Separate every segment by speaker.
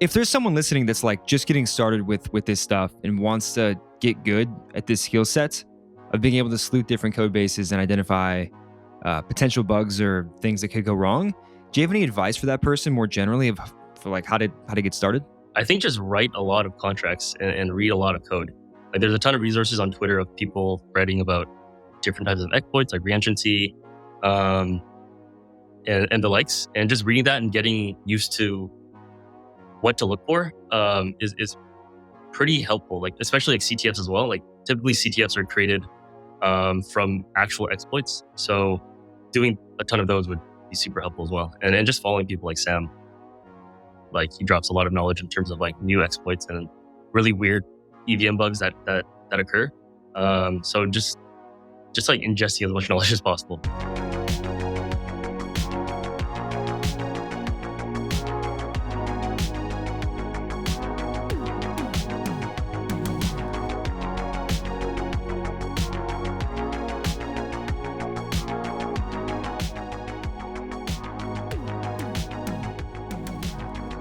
Speaker 1: If there's someone listening that's like just getting started with this stuff and wants to get good at this skill set of being able to sleuth different code bases and identify potential bugs or things that could go wrong, do you have any advice for that person more generally for like how to get started?
Speaker 2: I think just write a lot of contracts and read a lot of code. Like there's a ton of resources on Twitter of people writing about different types of exploits like reentrancy, and the likes. And just reading that and getting used to what to look for is pretty helpful. Like especially like CTFs as well. Like typically CTFs are created from actual exploits. So doing a ton of those would be super helpful as well. And just following people like Sam, like he drops a lot of knowledge in terms of like new exploits and really weird EVM bugs that occur. So just like ingesting as much knowledge as possible.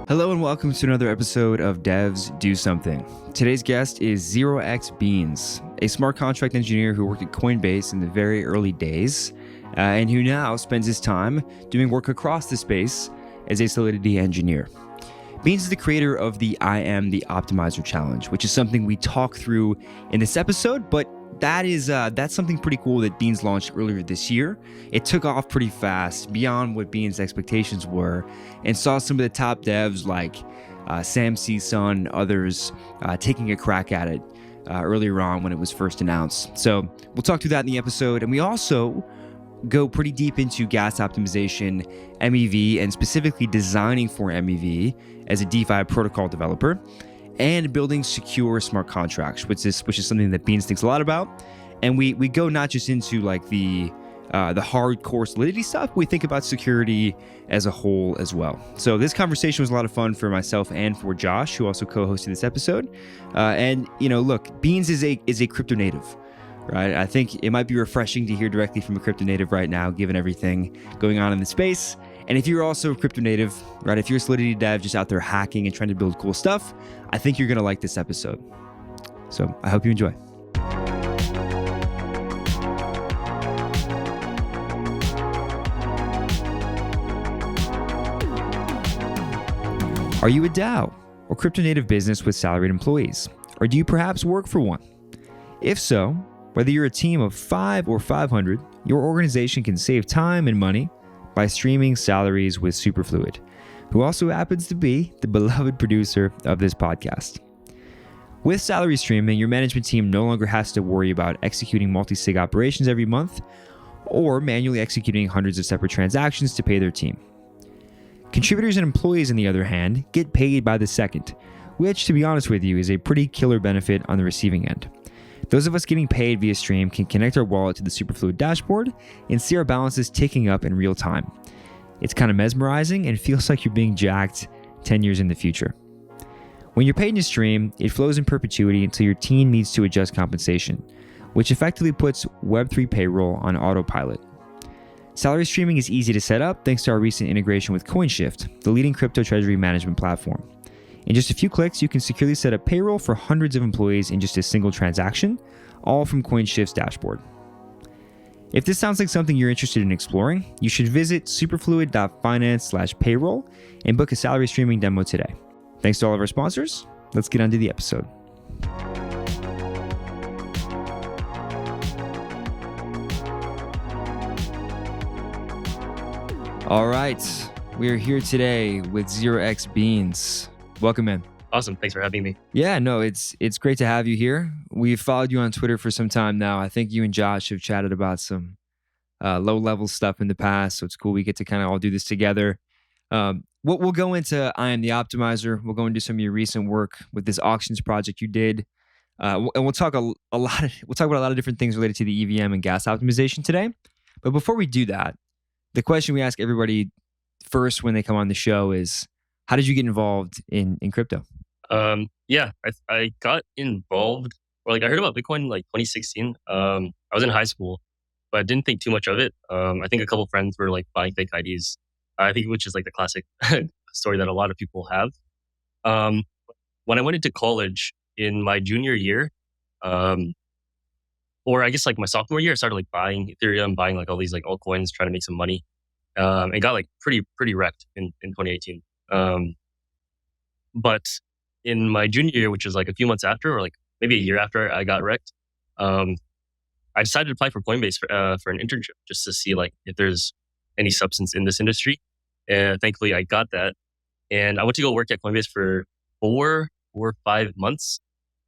Speaker 1: Hello and welcome to another episode of Devs Do Something. Today's guest is 0xBeans, a smart contract engineer who worked at Coinbase in the very early days, and who now spends his time doing work across the space as a solidity engineer. Beans is the creator of the IAmTheOptimizer challenge, which is something we talk through in this episode, but that's something pretty cool that Beans launched earlier this year. It took off pretty fast, beyond what Beans' expectations were, and saw some of the top devs like Sam C-Sun, others taking a crack at it earlier on when it was first announced. So we'll talk through that in the episode, and we also go pretty deep into gas optimization, MEV, and specifically designing for MEV as a DeFi protocol developer, and building secure smart contracts, which is something that Beans thinks a lot about. And we go not just into like the hardcore solidity stuff, we think about security as a whole as well. So this conversation was a lot of fun for myself and for Josh, who also co-hosted this episode. And look, Beans is a crypto native, right? I think it might be refreshing to hear directly from a crypto native right now, given everything going on in the space. And if you're also a crypto native, right, if you're a solidity dev just out there hacking and trying to build cool stuff, I think you're going to like this episode. So I hope you enjoy. Are you a DAO or crypto native business with salaried employees? Or do you perhaps work for one? If so, whether you're a team of 5 or 500, your organization can save time and money by streaming salaries with Superfluid, who also happens to be the beloved producer of this podcast. With salary streaming, your management team no longer has to worry about executing multi-sig operations every month or manually executing hundreds of separate transactions to pay their team. Contributors and employees, on the other hand, get paid by the second, which, to be honest with you, is a pretty killer benefit on the receiving end. Those of us getting paid via stream can connect our wallet to the Superfluid dashboard and see our balances ticking up in real time. It's kind of mesmerizing and feels like you're being jacked 10 years in the future. When you're paid in a stream, it flows in perpetuity until your team needs to adjust compensation, which effectively puts Web3 payroll on autopilot. Salary streaming is easy to set up thanks to our recent integration with CoinShift, the leading crypto treasury management platform. In just a few clicks, you can securely set up payroll for hundreds of employees in just a single transaction, all from CoinShift's dashboard. If this sounds like something you're interested in exploring, you should visit superfluid.finance/payroll and book a salary streaming demo today. Thanks to all of our sponsors. Let's get on to the episode. All right, we are here today with 0xBeans. Welcome in.
Speaker 2: Awesome. Thanks for having me.
Speaker 1: Yeah, no, it's great to have you here. We've followed you on Twitter for some time now. I think you and Josh have chatted about some low-level stuff in the past, so it's cool we get to kind of all do this together. We'll go into IAmTheOptimizer. We'll go into some of your recent work with this auctions project you did, and we'll talk about a lot of different things related to the EVM and gas optimization today. But before we do that, the question we ask everybody first when they come on the show is, how did you get involved in crypto?
Speaker 2: I got involved, or like I heard about Bitcoin in like 2016. I was in high school, but I didn't think too much of it. I think a couple friends were like buying fake IDs. I think which is like the classic story that a lot of people have. Um, when I went into college in my junior year, um, or I guess like my sophomore year, I started like buying Ethereum, buying like all these like altcoins, trying to make some money. And got like pretty wrecked in 2018. Um, but in my junior year, which was like a few months after, or like maybe a year after I got wrecked, um, I decided to apply for Coinbase for an internship just to see like if there's any substance in this industry. And thankfully, I got that, and I went to go work at Coinbase for 4 or 5 months.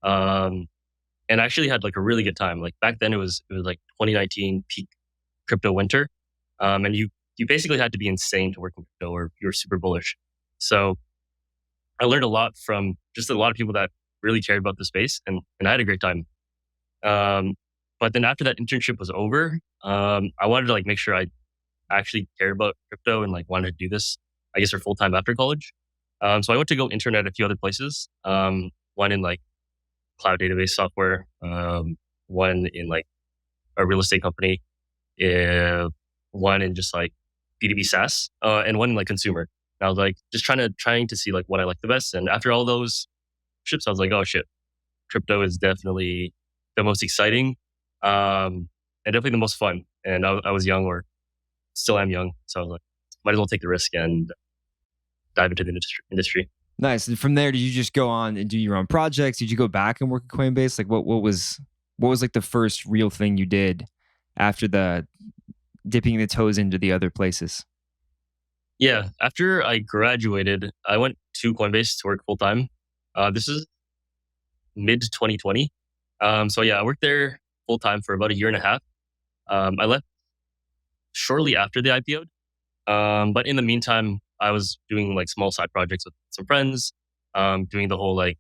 Speaker 2: Um, and I actually had like a really good time. Like back then, it was like 2019 peak crypto winter, and you basically had to be insane to work in crypto, or you were super bullish. So I learned a lot from just a lot of people that really cared about the space, and I had a great time. Um, but then after that internship was over, I wanted to like make sure I actually cared about crypto and like wanted to do this, I guess, for full time after college. So I went to go intern at a few other places. One in like cloud database software, one in like a real estate company, uh, one in just like B2B SaaS, and one in like consumer. And I was like just trying to see like what I like the best. And after all those trips, I was like, oh shit, crypto is definitely the most exciting, and definitely the most fun. And I was young, or still am young, so I was like, might as well take the risk and dive into the industry.
Speaker 1: Nice. And from there, did you just go on and do your own projects? Did you go back and work at Coinbase? Like what was like the first real thing you did after the dipping the toes into the other places?
Speaker 2: Yeah, after I graduated, I went to Coinbase to work full time. This is mid 2020. So yeah, I worked there full time for about a year and a half. I left shortly after the IPO. But in the meantime, I was doing like small side projects with some friends, doing the whole like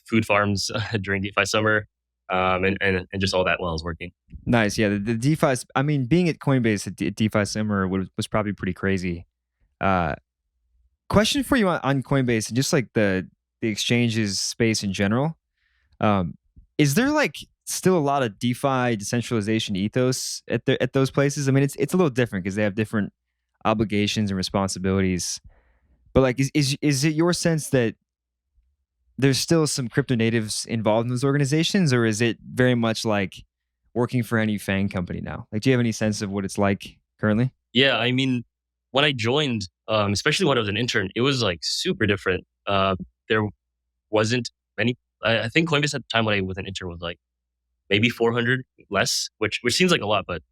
Speaker 2: food farms during DeFi summer, and just all that while I was working.
Speaker 1: Nice. Yeah. The DeFi, I mean, being at Coinbase at DeFi Summer was probably pretty crazy. Uh, Question for you on Coinbase and just like the exchanges space in general. Um, is there like still a lot of DeFi decentralization ethos at those places? I mean, it's a little different because they have different obligations and responsibilities. But like, is it your sense that there's still some crypto natives involved in those organizations, or is it very much like working for any FANG company now? Like, do you have any sense of what it's like currently?
Speaker 2: Yeah, I mean, when I joined, especially when I was an intern, it was like super different. There wasn't many. I think Coinbase at the time when I was an intern was like maybe 400 less, which seems like a lot, but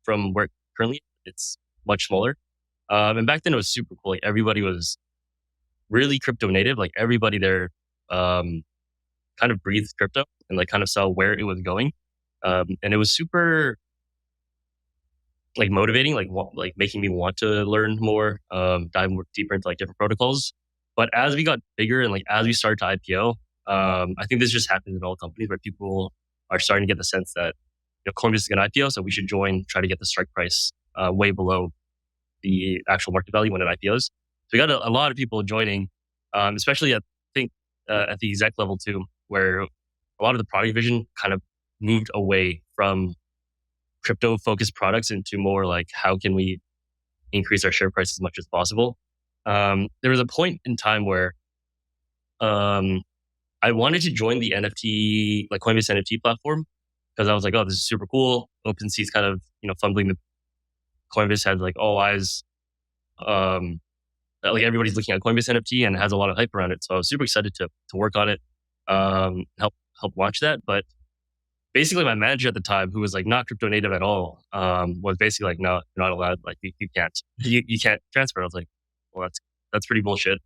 Speaker 2: from where currently it's much smaller. And back then it was super cool. Like everybody was really crypto native. Like everybody there um, kind of breathed crypto and like kind of saw where it was going. And it was super like motivating, like like making me want to learn more, dive more deeper into like different protocols. But as we got bigger and like as we started to IPO, I think this just happens in all companies where people are starting to get the sense that Coinbase is going to IPO, so we should join, try to get the strike price way below the actual market value when it IPOs. So we got a lot of people joining, especially at I think at the exec level too, where a lot of the product vision kind of moved away from crypto focused products into more like how can we increase our share price as much as possible. There was a point in time where um, I wanted to join the NFT, like Coinbase NFT platform, because I was like, oh, this is super cool. OpenSea's kind of fumbling the Coinbase had like all eyes, um, like everybody's looking at Coinbase NFT and it has a lot of hype around it. So I was super excited to work on it, help launch that. But basically, my manager at the time, who was like not crypto native at all, was basically like, no, you're not allowed. Like you can't you can't transfer. I was like, well, that's pretty bullshit.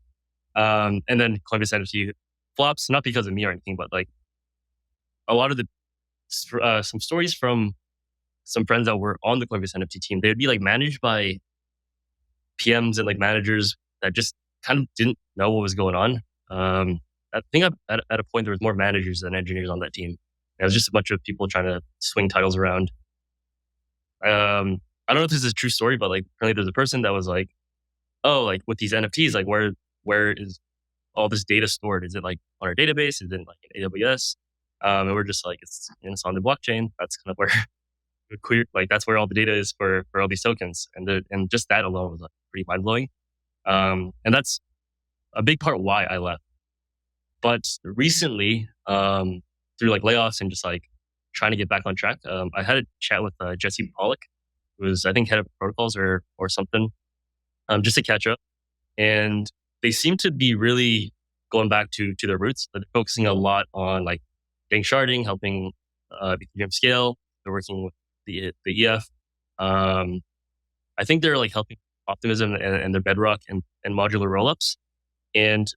Speaker 2: And then Coinbase NFT flops, not because of me or anything, but like a lot of the some stories from some friends that were on the Coinbase NFT team, they would be like managed by PMs and like managers that just kind of didn't know what was going on. I think at a point there was more managers than engineers on that team. It was just a bunch of people trying to swing titles around. I don't know if this is a true story, but like apparently there's a person that was like, oh, like with these NFTs, like where is all this data stored? Is it like on our database? Is it like in AWS? And we're just like, it's on the blockchain. That's kind of where clear, like that's where all the data is for all these tokens. And just that alone was like pretty mind blowing. And that's a big part why I left. But recently, through like layoffs and just like trying to get back on track, I had a chat with Jesse Pollock, who was I think head of protocols or something, just to catch up. And they seem to be really going back to their roots. They're focusing a lot on like getting sharding, helping Ethereum scale. They're working with the EF. Um, I think they're like helping optimism and their bedrock and modular rollups. And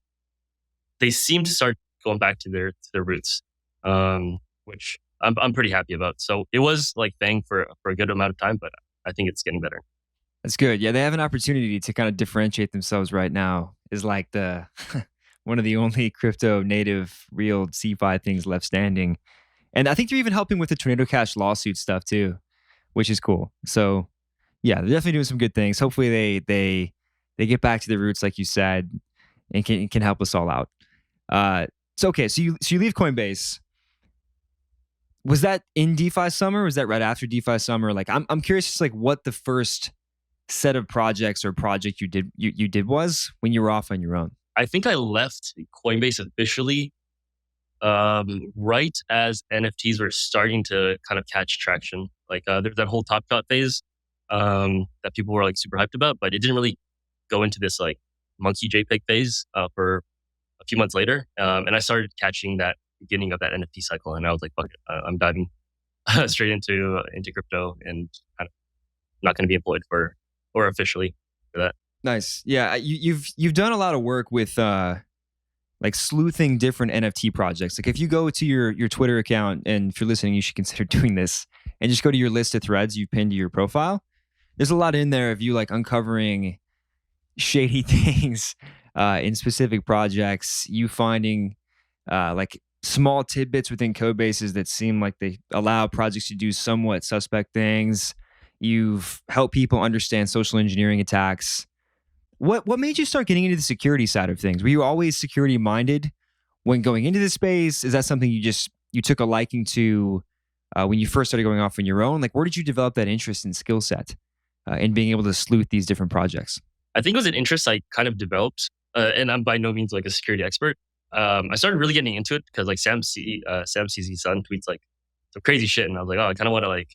Speaker 2: they seem to start going back to their roots, which I'm pretty happy about. So it was like Fang for a good amount of time, but I think it's getting better.
Speaker 1: That's good. Yeah, they have an opportunity to kind of differentiate themselves right now. Is like the one of the only crypto native real CeFi things left standing. And I think they're even helping with the Tornado Cash lawsuit stuff too, which is cool. So yeah, they're definitely doing some good things. Hopefully they get back to the roots, like you said, and can help us all out. So okay, so you leave Coinbase. Was that in DeFi summer? Was that right after DeFi summer? Like I'm curious, just like what the first set of projects or project you did was when you were off on your own.
Speaker 2: I think I left Coinbase officially right as NFTs were starting to kind of catch traction. Like there's that whole Top Shot phase that people were like super hyped about, but it didn't really go into this like monkey JPEG phase for a few months later. And I started catching that beginning of that NFT cycle, and I was like, "Fuck it, I'm diving straight into crypto, and kind of not going to be employed for or officially for that."
Speaker 1: Nice. Yeah, you've done a lot of work with like sleuthing different NFT projects. Like if you go to your Twitter account, and if you're listening, you should consider doing this, and just go to your list of threads you pinned to your profile. There's a lot in there of you like uncovering shady things in specific projects, you finding like small tidbits within code bases that seem like they allow projects to do somewhat suspect things. You've helped people understand social engineering attacks. What made you start getting into the security side of things? Were you always security minded when going into this space? Is that something you took a liking to when you first started going off on your own? Like, where did you develop that interest and skill set in being able to sleuth these different projects?
Speaker 2: I think it was an interest I kind of developed, and I'm by no means like a security expert. I started really getting into it because like Sam CZ's son tweets like some crazy shit, and I was like, oh, I kind of want to like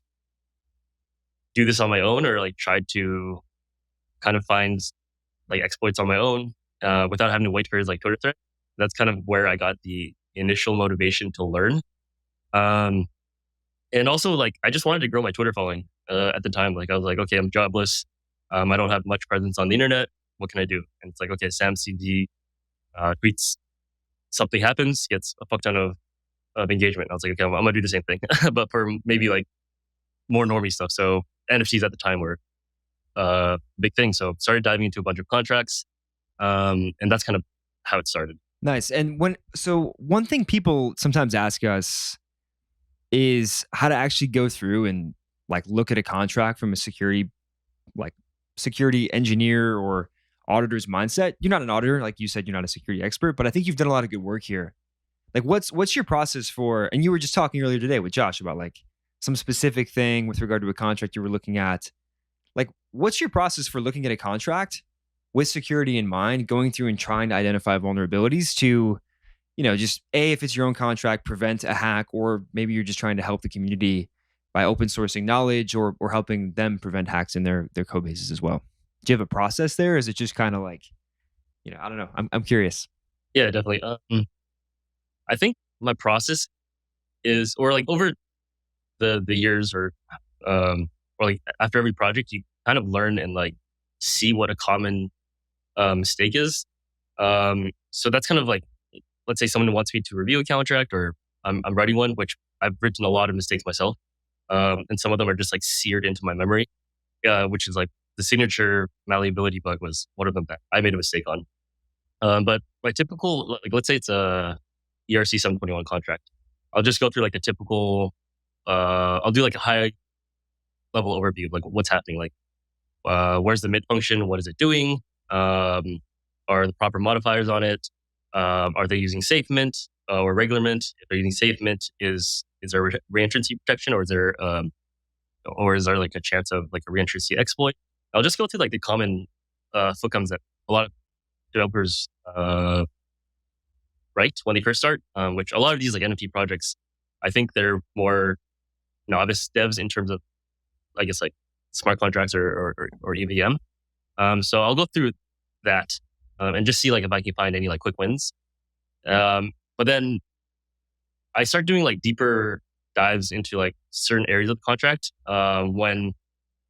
Speaker 2: do this on my own, or like try to kind of find like exploits on my own without having to wait for his like Twitter thread. That's kind of where I got the initial motivation to learn. Um, and also like I just wanted to grow my Twitter following at the time. Like I was like, okay, I'm jobless. I don't have much presence on the internet. What can I do? And it's like, okay, Sam CD tweets, something happens, gets a fuck ton of engagement. I was like, okay, I'm gonna do the same thing, but for maybe like more normie stuff. So NFTs at the time were big thing. So started diving into a bunch of contracts, and that's kind of how it started.
Speaker 1: Nice. And one thing people sometimes ask us is how to actually go through and like look at a contract from a security engineer or auditor's mindset. You're not an auditor, like you said, you're not a security expert, but I think you've done a lot of good work here. Like what's your process for, and you were just talking earlier today with Josh about like some specific thing with regard to a contract you were looking at. Like what's your process for looking at a contract with security in mind, going through and trying to identify vulnerabilities to, just if it's your own contract, prevent a hack, or maybe you're just trying to help the community by open sourcing knowledge or helping them prevent hacks in their code bases as well. Do you have a process there? Or is it just kind of like, I don't know. I'm curious.
Speaker 2: Yeah, definitely. I think my process is, or like over the years, or like after every project, you kind of learn and like see what a common mistake is. So that's kind of like, let's say someone wants me to review a contract, or I'm writing one, which I've written a lot of mistakes myself. And some of them are just like seared into my memory, which is like the signature malleability bug was one of them that I made a mistake on. But my typical, like let's say it's a ERC 721 contract. I'll just go through like the typical, I'll do like a high level overview of like what's happening, like where's the mid function, what is it doing, are the proper modifiers on it, are they using safe mint or regular mint? If they're using safe mint, is there reentrancy protection, or is there like a chance of like a reentrancy exploit? I'll just go through like the common footcomes that a lot of developers right when they first start, which a lot of these like NFT projects, I think they're more novice devs in terms of, I guess, like smart contracts or EVM. So I'll go through that and just see like if I can find any like quick wins. But then I start doing like deeper dives into like certain areas of the contract when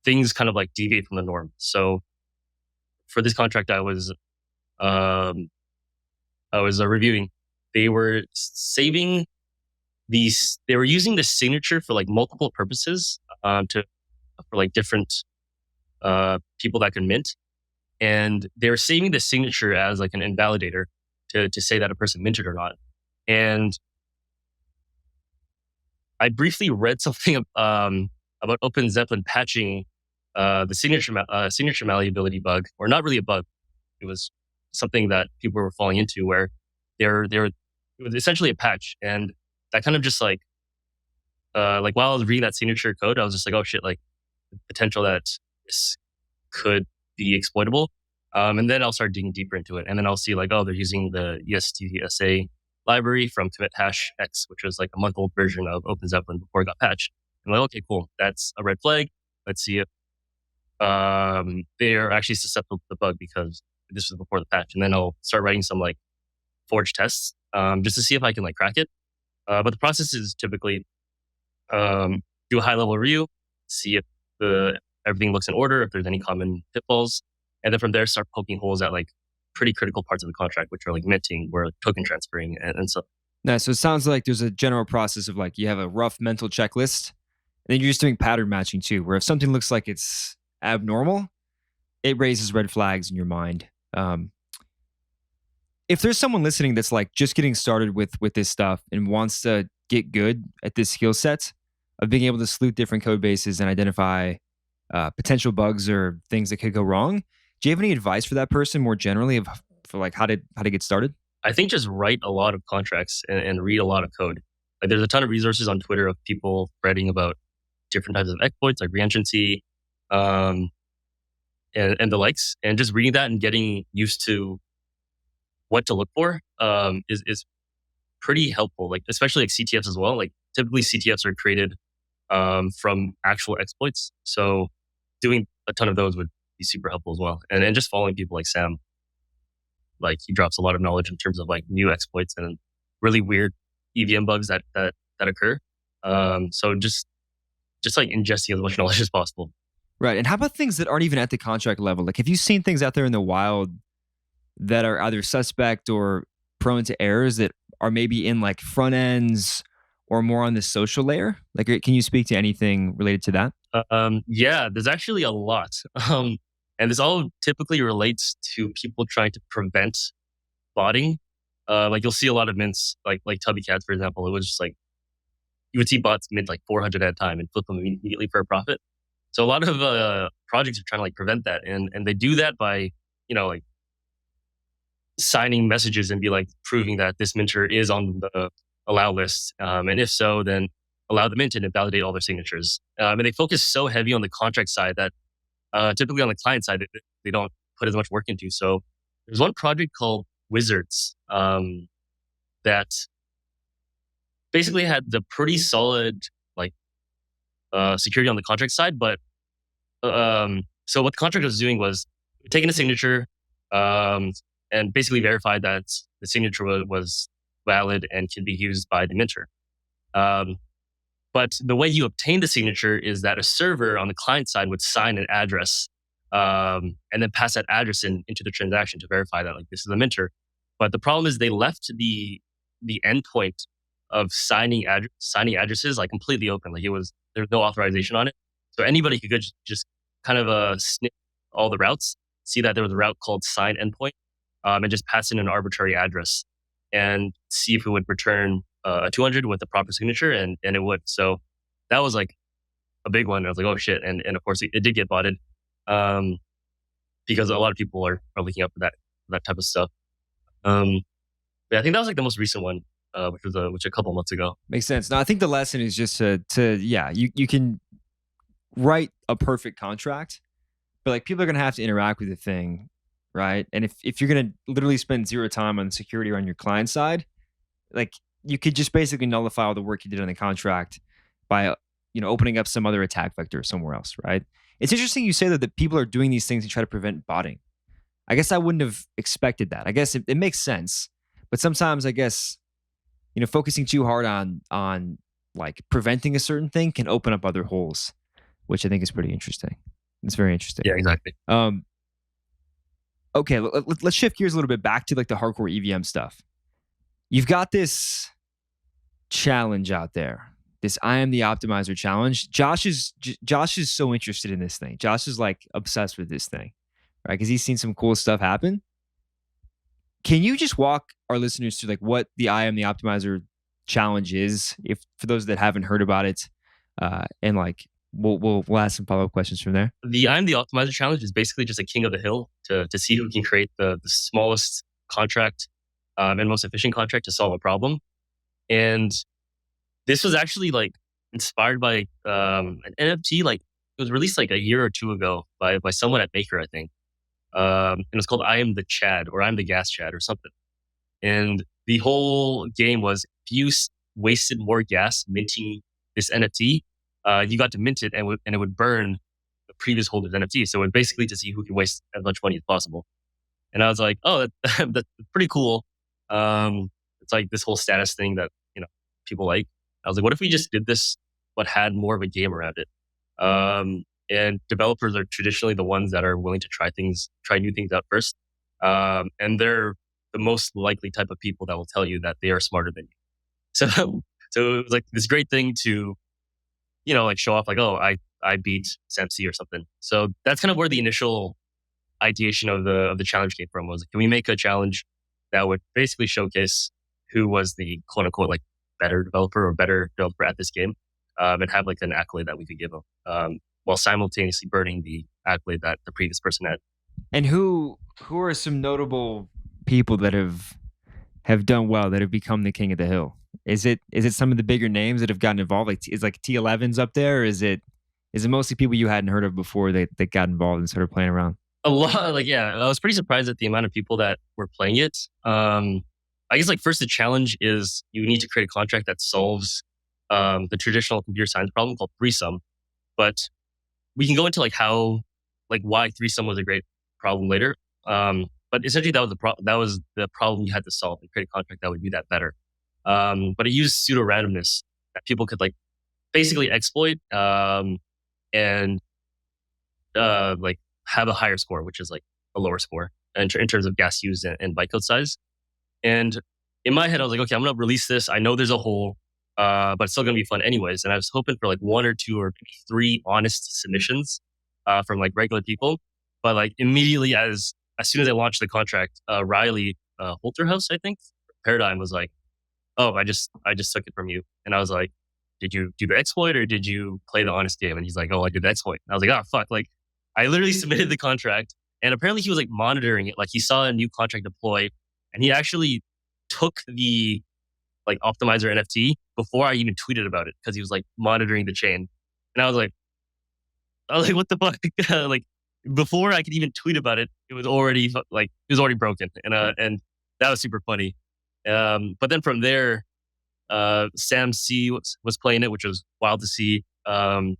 Speaker 2: things kind of like deviate from the norm. So for this contract, um, I was reviewing. They were saving these. They were using the signature for like multiple purposes for like different people that can mint, and they were saving the signature as like an invalidator to say that a person minted or not. And I briefly read something about Open Zeppelin patching the signature malleability bug, or not really a bug. It was something that people were falling into where they were it was essentially a patch, and that kind of just like while I was reading that signature code, I was just like, oh shit, like the potential that this could be exploitable. And then I'll start digging deeper into it, and then I'll see like, oh, they're using the ESTSA library from Commit Hash X, which was like a month-old version of Open Zeppelin before it got patched. I'm like, okay, cool, that's a red flag. Let's see if they are actually susceptible to the bug because this was before the patch. And then I'll start writing some like forge tests just to see if I can like crack it. But the process is typically do a high-level review, see if everything looks in order, if there's any common pitfalls, and then from there start poking holes at like pretty critical parts of the contract, which are like minting or like token transferring and so.
Speaker 1: Nice. So it sounds like there's a general process of like you have a rough mental checklist, and then you're just doing pattern matching too, where if something looks like it's abnormal, it raises red flags in your mind. If there's someone listening that's like just getting started with this stuff and wants to get good at this skill set of being able to sleuth different code bases and identify potential bugs or things that could go wrong, do you have any advice for that person more generally for like how to get started?
Speaker 2: I think just write a lot of contracts and read a lot of code. Like there's a ton of resources on Twitter of people writing about different types of exploits like reentrancy and the likes, and just reading that and getting used to what to look for is pretty helpful. Like especially like CTFs as well. Like typically CTFs are created from actual exploits, so doing a ton of those would be super helpful as well. And just following people like Sam, like he drops a lot of knowledge in terms of like new exploits and really weird EVM bugs that occur. So just like ingesting as much knowledge as possible.
Speaker 1: Right. And how about things that aren't even at the contract level? Like, have you seen things out there in the wild that are either suspect or prone to errors that are maybe in like front ends or more on the social layer? Like, can you speak to anything related to that?
Speaker 2: Yeah, there's actually a lot. And this all typically relates to people trying to prevent botting. Like you'll see a lot of mints, like Tubby Cats, for example. It was just like, you would see bots mint like 400 at a time and flip them immediately for a profit. So a lot of projects are trying to like prevent that. And they do that by, like signing messages and be like proving that this minter is on the allow list. And if so, then allow the mint and validate all their signatures. And they focus so heavy on the contract side that typically on the client side, they don't put as much work into. So there's one project called Wizards that basically had the pretty solid like security on the contract side. But so what the contract was doing was taking a signature and basically verified that the signature was valid and can be used by the minter. But the way you obtain the signature is that a server on the client side would sign an address and then pass that address into the transaction to verify that like this is a minter. But the problem is they left the endpoint of signing addresses like completely open. Like there's no authorization on it, so anybody could just kind of snip all the routes, see that there was a route called sign endpoint, and just pass in an arbitrary address and see if it would return a 200 with the proper signature, and it would. So that was like a big one. I was like, oh shit, and of course it did get botted because a lot of people are looking up for that type of stuff. Yeah, I think that was like the most recent one, which a couple months ago.
Speaker 1: Makes sense. Now I think the lesson is just you can write a perfect contract, but like people are gonna have to interact with the thing, right? And if you're gonna literally spend zero time on security or on your client side, like you could just basically nullify all the work you did on the contract by opening up some other attack vector somewhere else, right? It's interesting you say that people are doing these things to try to prevent botting. I guess I wouldn't have expected that. I guess it makes sense, but sometimes I guess focusing too hard on like preventing a certain thing can open up other holes, which I think is pretty interesting. It's very interesting.
Speaker 2: Yeah, exactly.
Speaker 1: Okay, let's shift gears a little bit back to like the hardcore EVM stuff. You've got this challenge out there, this IAmTheOptimizer challenge. Josh is so interested in this thing. Josh is like obsessed with this thing, right? Because he's seen some cool stuff happen. Can you just walk our listeners through like what the IAmTheOptimizer challenge is, if for those that haven't heard about it, and like we'll ask some follow-up questions from there.
Speaker 2: The IAmTheOptimizer challenge is basically just a king of the hill to see who can create the smallest contract and most efficient contract to solve a problem. And this was actually like inspired by an NFT. Like it was released like a year or two ago by someone at Baker, I think. And it was called I Am the Chad or I'm the Gas Chad or something. And the whole game was if you wasted more gas minting this NFT, you got to mint it and it would burn the previous holder's NFT. So it basically to see who can waste as much money as possible. And I was like, oh, that's pretty cool. It's like this whole status thing that people like. I was like, what if we just did this but had more of a game around it? And developers are traditionally the ones that are willing to try new things out first. And they're the most likely type of people that will tell you that they are smarter than you. So it was like this great thing to, like show off like, oh, I beat SAMC or something. So that's kind of where the initial ideation of the challenge came from. Was like, can we make a challenge that would basically showcase who was the quote unquote like better developer at this game, and have like an accolade that we could give them, while simultaneously burning the accolade that the previous person had.
Speaker 1: And who are some notable people that have done well, that have become the king of the hill? Is it some of the bigger names that have gotten involved? Like is like T11's up there? Or is it mostly people you hadn't heard of before that got involved and started playing around?
Speaker 2: A lot, like yeah, I was pretty surprised at the amount of people that were playing it. I guess like first the challenge is you need to create a contract that solves the traditional computer science problem called threesome. But we can go into like why threesome was a great problem later. But essentially that was the problem you had to solve and create a contract that would do that better. But it used pseudo randomness that people could like basically exploit and like have a higher score, which is like a lower score in terms of gas used and bytecode size. And in my head, I was like, okay, I'm going to release this. I know there's a hole, but it's still going to be fun anyways. And I was hoping for like one or two or maybe three honest submissions from like regular people. But like immediately as soon as I launched the contract, Riley Holterhouse, I think, Paradigm was like, oh, I just took it from you. And I was like, did you do the exploit or did you play the honest game? And he's like, oh, I did the exploit. And I was like, oh, fuck. Like I literally submitted the contract and apparently he was like monitoring it. Like he saw a new contract deploy and he actually took the like Optimizer NFT before I even tweeted about it because he was like monitoring the chain. And I was like, what the fuck? Like before I could even tweet about it, it was already broken. And that was super funny. But then from there, Sam C was playing it, which was wild to see. And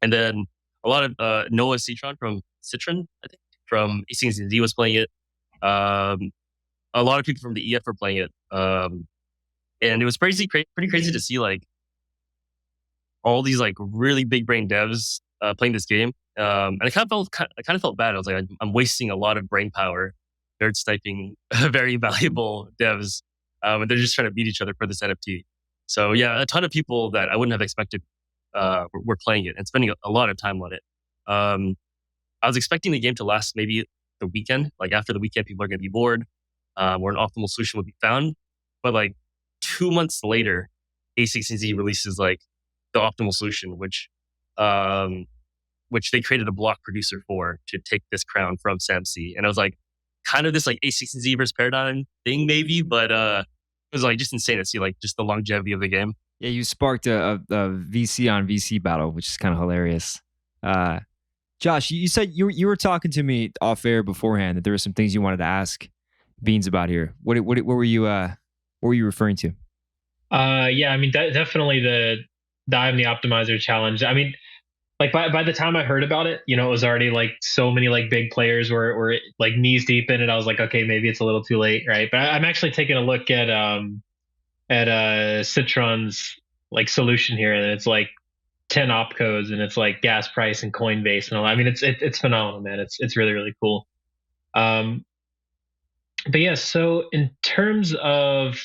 Speaker 2: then a lot of Noah Citron from Citron, I think, from A16Z was playing it. A lot of people from the EF were playing it. And it was pretty crazy to see like all these like really big brain devs playing this game. And I kind of felt bad. I was like, I'm wasting a lot of brain power, nerd sniping very valuable devs, and they're just trying to beat each other for this NFT. So yeah, a ton of people that I wouldn't have expected were playing it and spending a lot of time on it. I was expecting the game to last maybe the weekend. Like after the weekend, people are going to be bored, where an optimal solution would be found. But like 2 months later, A16Z releases like the optimal solution, which they created a block producer for to take this crown from SAMC. And I was like, kind of this like A16Z versus Paradigm thing maybe, but it was like just insane to see like just the longevity of the game.
Speaker 1: Yeah, you sparked a VC on VC battle, which is kind of hilarious. Josh, you said you were talking to me off air beforehand that there were some things you wanted to ask Beans about here. What were you What were you referring to?
Speaker 3: Yeah, I mean, definitely the I'm the Optimizer challenge. I mean, like by the time I heard about it, it was already like so many like big players were like knees deep in it. I was like, okay, maybe it's a little too late, right? But I'm actually taking a look at Citron's like solution here, and it's like 10 opcodes, and it's like gas price and Coinbase and all. I mean, it's phenomenal, man. It's really really cool. Um, but yeah, so in terms of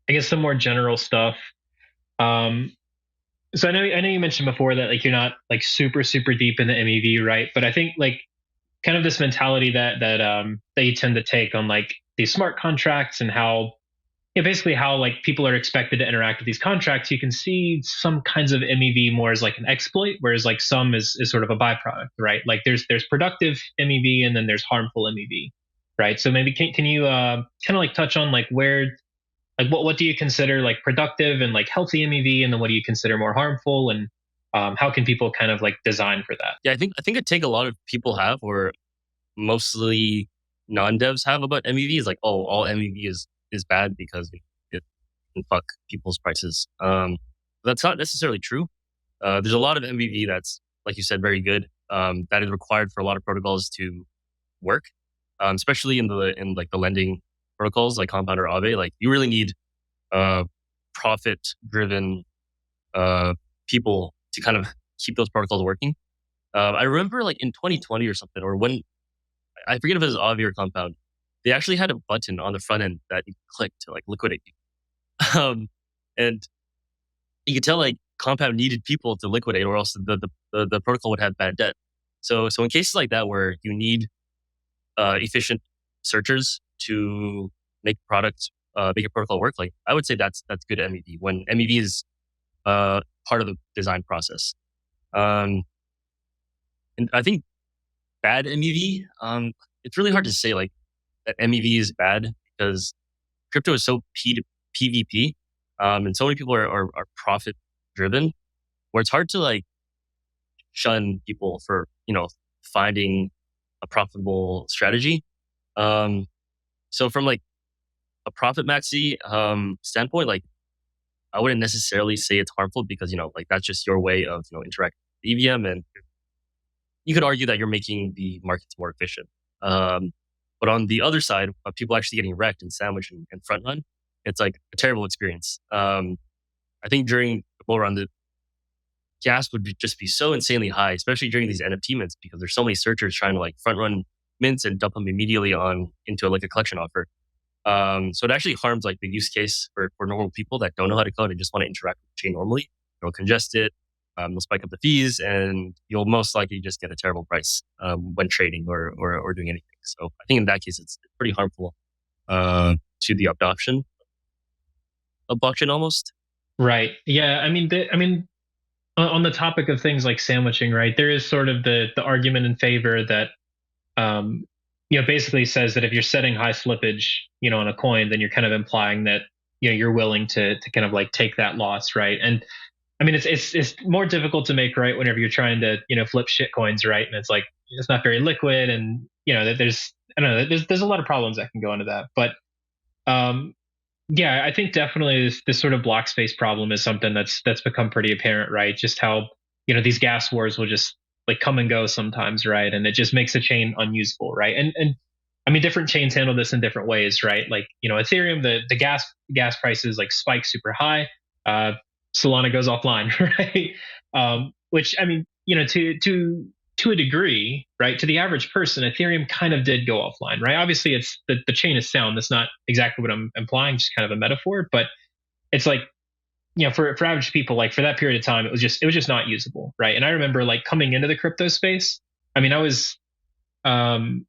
Speaker 3: I guess some more general stuff. Um, so I know you mentioned before that like you're not like super super deep in the MEV, right? But I think like kind of this mentality that you tend to take on like these smart contracts and how basically how like people are expected to interact with these contracts. You can see some kinds of MEV more as like an exploit, whereas like some is sort of a byproduct, right? Like there's productive MEV and then there's harmful MEV, right? So maybe can you kind of like touch on like where like what do you consider like productive and like healthy MEV, and then what do you consider more harmful, and how can people kind of like design for that?
Speaker 2: Yeah, I think a take a lot of people have, or mostly non-devs have about MEV is like, oh, all MEV is bad because it can fuck people's prices. That's not necessarily true. There's a lot of MEV that's, like you said, very good. That is required for a lot of protocols to work, especially in like the lending protocols like Compound or Aave. Like you really need uh, profit driven people to kind of keep those protocols working. I remember like in 2020 or something, or when I forget if it was Avi or Compound, they actually had a button on the front end that you click to like liquidate people. And you could tell like Compound needed people to liquidate, or else the protocol would have bad debt. So in cases like that where you need efficient searchers to make a protocol work, like I would say that's good MEV when MEV is part of the design process. Um, and I think bad MEV, it's really hard to say like that MEV is bad because crypto is so PvP, and so many people are profit driven, where it's hard to like shun people for finding a profitable strategy. Um, so from like a profit maxi standpoint, like I wouldn't necessarily say it's harmful because like that's just your way of interacting with EVM, and you could argue that you're making the markets more efficient. But on the other side, of people actually getting wrecked and sandwiched and front run, it's like a terrible experience. I think during the bull run, the gas would just be so insanely high, especially during these NFT mints, because there's so many searchers trying to like front run mints and dump them immediately on into like a collection offer. So it actually harms like the use case for normal people that don't know how to code and just want to interact with the chain normally. It'll congest it, it'll spike up the fees, and you'll most likely just get a terrible price when trading or doing anything. So I think in that case, it's pretty harmful to the adoption of blockchain almost.
Speaker 3: Right. Yeah. I mean, on the topic of things like sandwiching, right? There is sort of the argument in favor that um, basically says that if you're setting high slippage, on a coin, then you're kind of implying that you're willing to kind of like take that loss, right? And I mean, it's more difficult to make right whenever you're trying to flip shit coins, right? And it's like it's not very liquid, and that there's I don't know, there's a lot of problems that can go into that, but um, yeah, I think definitely this sort of block space problem is something that's become pretty apparent, right? Just how these gas wars will just like come and go sometimes, right? And it just makes a chain unusable, right? And I mean, different chains handle this in different ways, right? Like Ethereum, the gas prices like spike super high, uh, Solana goes offline, right? Which I mean, to a degree, right? To the average person, Ethereum kind of did go offline, right? Obviously, it's the chain is sound. That's not exactly what I'm implying, just kind of a metaphor. But it's like, for average people, like for that period of time, it was just not usable, right? And I remember like coming into the crypto space. I mean, I was, I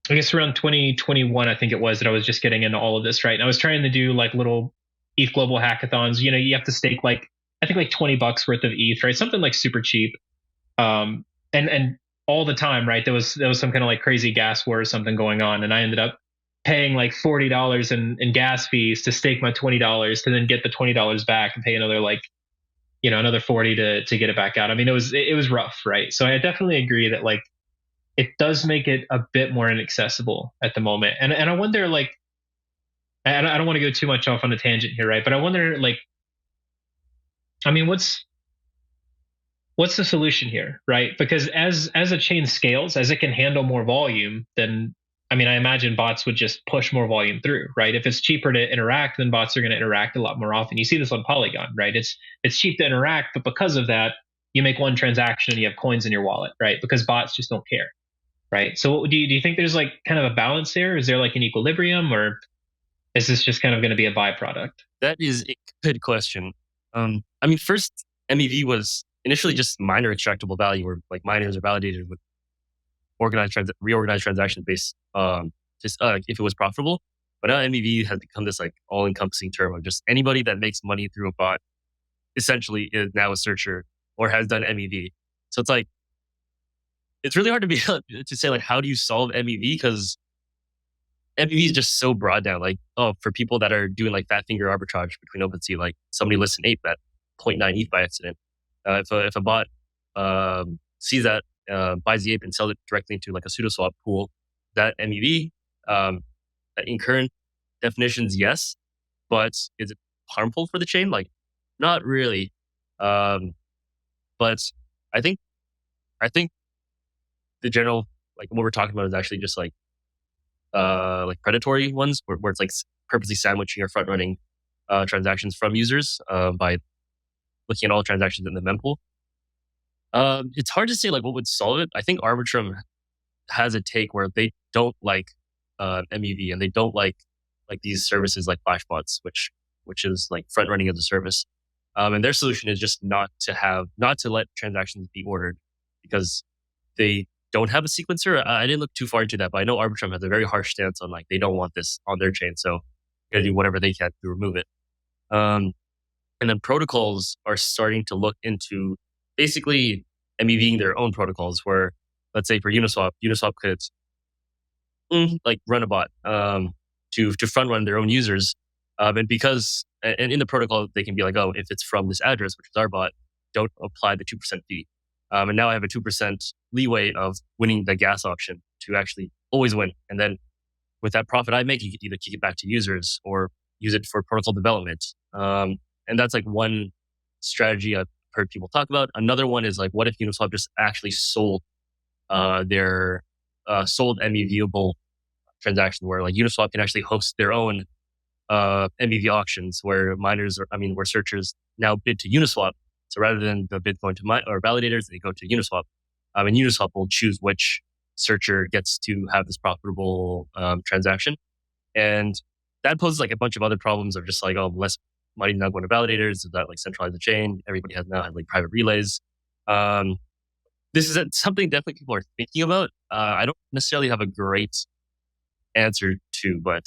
Speaker 3: guess around 2021, I think it was that I was just getting into all of this, right? And I was trying to do like little ETH global hackathons. You have to stake like I think like $20 worth of ETH, right? Something like super cheap, and all the time, right? There was some kind of like crazy gas war or something going on, and I ended up paying like $40 in gas fees to stake my $20 to then get the $20 back and pay another like another 40 to get it back out. I mean, it was rough, right? So I definitely agree that like it does make it a bit more inaccessible at the moment, and I wonder like I don't want to go too much off on a tangent here, right? But I wonder, like, I mean, what's the solution here, right? Because as a chain scales, as it can handle more volume, then I mean, I imagine bots would just push more volume through, right? If it's cheaper to interact, then bots are going to interact a lot more often. You see this on Polygon, right? It's cheap to interact, but because of that, you make one transaction and you have coins in your wallet, right? Because bots just don't care, right? So do you think there's like kind of a balance there? Is there like an equilibrium, or is this just kind of going to be a byproduct?
Speaker 2: That is a good question. I mean, first, MEV was initially just miner extractable value, where like miners are validated with reorganized transaction based, just like if it was profitable. But now MEV has become this like all encompassing term of just anybody that makes money through a bot essentially is now a searcher or has done MEV. So it's like it's really hard to be to say like how do you solve MEV, because MEV is just so broad now. Like, oh, for people that are doing like fat finger arbitrage between OpenSea, like somebody lists an ape at zero point 0.9 ETH by accident. If a bot sees that, buys the ape and sells it directly into like a pseudo swap pool, that MEV, in current definitions, yes, but is it harmful for the chain? Like, not really. Um, but I think I think the general like what we're talking about is actually just like predatory ones where it's like purposely sandwiching or front running transactions from users by looking at all transactions in the mempool. It's hard to say like what would solve it. I think Arbitrum has a take where they don't like MEV, and they don't like these services like Flashbots, which is like front running as a service. And their solution is just not to let transactions be ordered, because they don't have a sequencer. I didn't look too far into that, but I know Arbitrum has a very harsh stance on like they don't want this on their chain, so they're gonna do whatever they can to remove it. Um, and then protocols are starting to look into basically MEVing their own protocols. Where, let's say for Uniswap could like run a bot to front run their own users, and because and in the protocol they can be like, oh, if it's from this address, which is our bot, don't apply the 2% fee. And now I have a 2% leeway of winning the gas auction to actually always win. And then with that profit I make, you can either kick it back to users or use it for protocol development. And that's like one strategy I've heard people talk about. Another one is like, what if Uniswap just actually sold their sold MEVable transaction, where like Uniswap can actually host their own MEV auctions where where searchers now bid to Uniswap. So rather than the bid going to validators, they go to Uniswap. And Uniswap will choose which searcher gets to have this profitable transaction. And that poses like a bunch of other problems of just like, oh, less money now going to validators. Does that like centralize the chain? Everybody now has like private relays. This is something definitely people are thinking about. I don't necessarily have a great answer to, but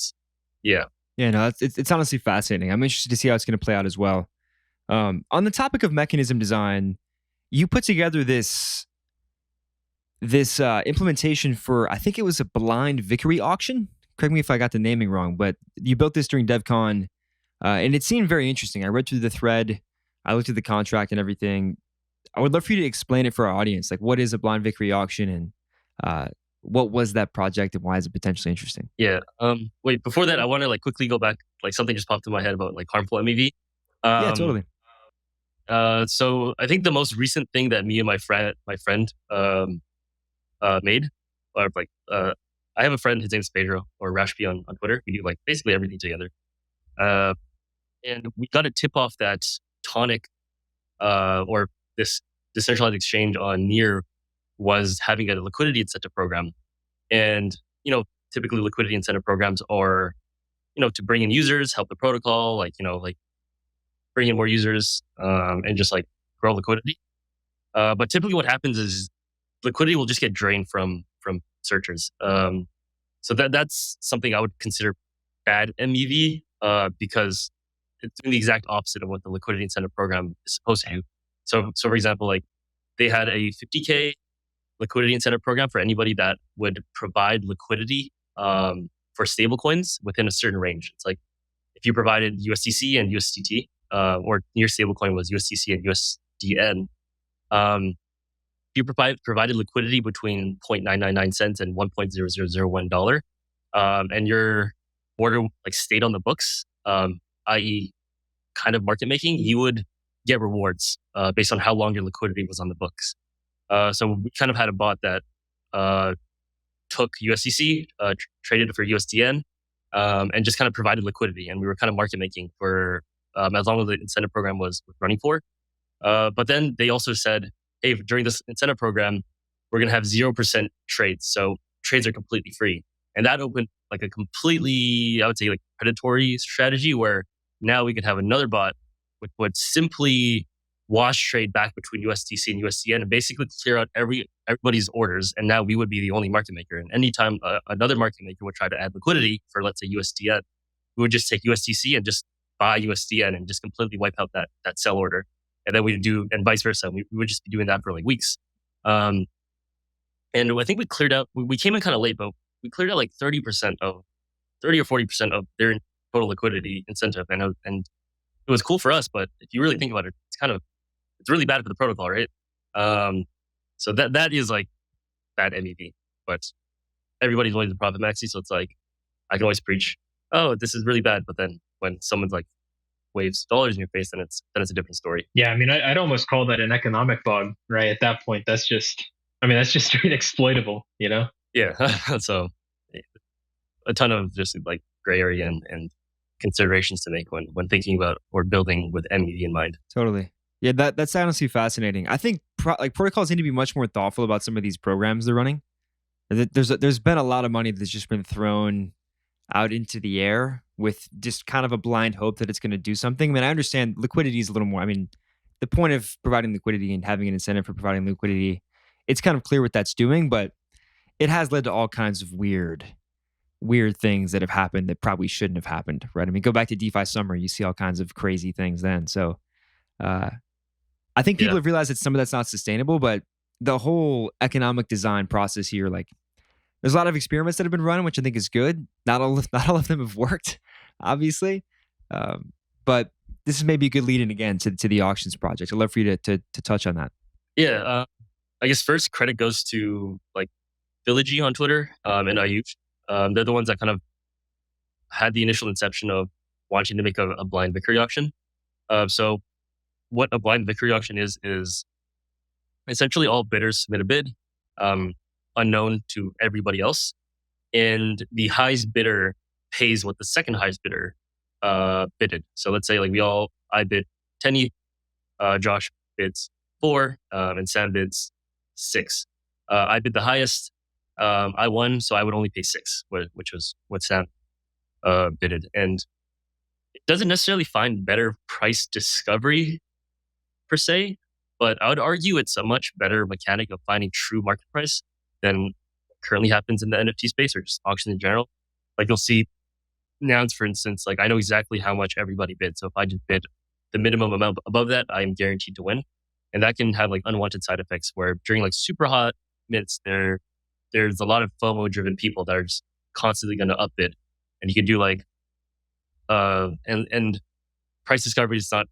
Speaker 2: yeah.
Speaker 1: Yeah, no, it's honestly fascinating. I'm interested to see how it's going to play out as well. On the topic of mechanism design, you put together this implementation for, I think it was a blind Vickery auction. Correct me if I got the naming wrong, but you built this during DevCon, and it seemed very interesting. I read through the thread, I looked at the contract and everything. I would love for you to explain it for our audience. Like, what is a blind Vickery auction, and what was that project, and why is it potentially interesting?
Speaker 2: Yeah. Wait, before that, I want to like quickly go back. Like something just popped in my head about like harmful MEV.
Speaker 1: Yeah, totally.
Speaker 2: So I think the most recent thing that me and my friend made, or like I have a friend, his name's Pedro or Rashpi on Twitter. We do like basically everything together. And we got a tip off that Tonic or this decentralized exchange on Near was having a liquidity incentive program. And, typically liquidity incentive programs are, to bring in users, help the protocol, like bring in more users, and just like grow liquidity. But typically what happens is liquidity will just get drained from searchers. So that's something I would consider bad MEV, because it's doing the exact opposite of what the liquidity incentive program is supposed to do. So for example, like they had a 50K liquidity incentive program for anybody that would provide liquidity for stablecoins within a certain range. It's like if you provided USDC and USDT, or your stablecoin was USDC and USDN, you provided liquidity between 0.999 cents and $1.0001, and your order like stayed on the books, i.e., kind of market making, you would get rewards based on how long your liquidity was on the books. So we kind of had a bot that took USDC, traded it for USDN, and just kind of provided liquidity. And we were kind of market making for as long as the incentive program was running for. But then they also said, hey, during this incentive program, we're going to have 0% trades. So trades are completely free. And that opened like a completely, I would say, like predatory strategy where now we could have another bot which would simply wash trade back between USDC and USDN and basically clear out everybody's orders. And now we would be the only market maker. And anytime another market maker would try to add liquidity for, let's say, USDN, we would just take USDC and just buy USDN and just completely wipe out that sell order. And then we do, and vice versa. We would just be doing that for like weeks. And I think we cleared out, we came in kind of late, but we cleared out like 30 or 40% of their total liquidity incentive. And it was cool for us, but if you really think about it, it's really bad for the protocol, right? So that is like bad MEV, but everybody's always a profit maxi. So it's like, I can always preach, oh, this is really bad. But then when someone's like waves dollars in your face, then it's a different story.
Speaker 3: Yeah. I mean, I'd almost call that an economic bug, right? At that point, that's just straight exploitable, you know?
Speaker 2: Yeah. So a ton of just like gray area and considerations to make when thinking about or building with MEV in mind.
Speaker 1: Totally. Yeah, that's honestly fascinating. I think protocols need to be much more thoughtful about some of these programs they're running. There's been a lot of money that's just been thrown out into the air with just kind of a blind hope that it's going to do something. I mean, I understand liquidity is a little more. I mean, the point of providing liquidity and having an incentive for providing liquidity, it's kind of clear what that's doing, but it has led to all kinds of weird things that have happened that probably shouldn't have happened, right? I mean, go back to DeFi summer, you see all kinds of crazy things then. So I think people have realized that some of that's not sustainable, but the whole economic design process here, like there's a lot of experiments that have been run, which I think is good. Not all of them have worked, obviously. But this is maybe a good lead in again to the auctions project. I'd love for you to touch on that.
Speaker 2: Yeah. I guess first credit goes to like Villagy on Twitter and Ayush. They're the ones that kind of had the initial inception of wanting to make a blind Vickery auction. So what a blind Vickery auction is essentially all bidders submit a bid, unknown to everybody else. And the highest bidder pays what the second highest bidder bidded. So let's say like I bid 10 ETH, Josh bids 4, and Sam bids 6. I bid the highest. I won, so I would only pay 6, which was what Sam bidded. And it doesn't necessarily find better price discovery per se, but I would argue it's a much better mechanic of finding true market price than currently happens in the NFT space or just auction in general. Like you'll see nouns, for instance, like I know exactly how much everybody bid. So if I just bid the minimum amount above that, I am guaranteed to win. And that can have like unwanted side effects where during like super hot mints, there's a lot of FOMO driven people that are just constantly going to upbid. And you could do like, and price discovery is not,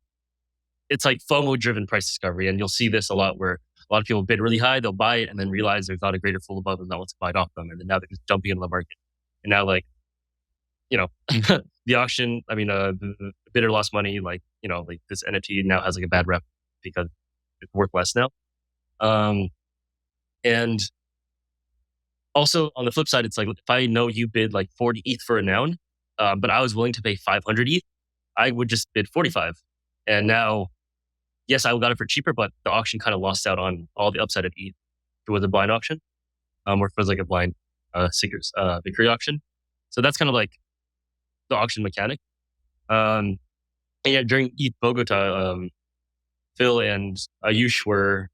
Speaker 2: it's like FOMO driven price discovery. And you'll see this a lot where a lot of people bid really high, they'll buy it and then realize there's not a greater fool above them that wants to buy it off them. And then now they're just dumping into the market. And now like, you know, the auction, I mean, the bidder lost money. Like, you know, like this NFT now has like a bad rep because it's worth less now. And also on the flip side, it's like, if I know you bid like 40 ETH for a noun, but I was willing to pay 500 ETH, I would just bid 45. And now, yes, I got it for cheaper, but the auction kind of lost out on all the upside of ETH. If it was a blind auction, or if it was like a blind Vickery auction. So that's kind of like the auction mechanic. And yeah, during ETH Bogota, Phil and Ayush were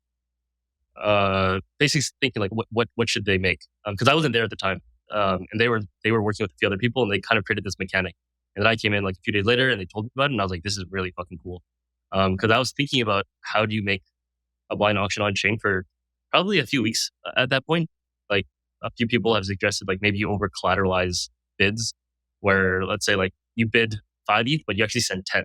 Speaker 2: basically thinking like, what should they make? Because I wasn't there at the time, and they were working with a few other people, and they kind of created this mechanic. And then I came in like a few days later, and they told me about it, and I was like, this is really fucking cool. Because I was thinking about how do you make a blind auction on chain for probably a few weeks at that point. Like a few people have suggested like maybe you over collateralize bids, where let's say like you bid 5 ETH, but you actually send 10.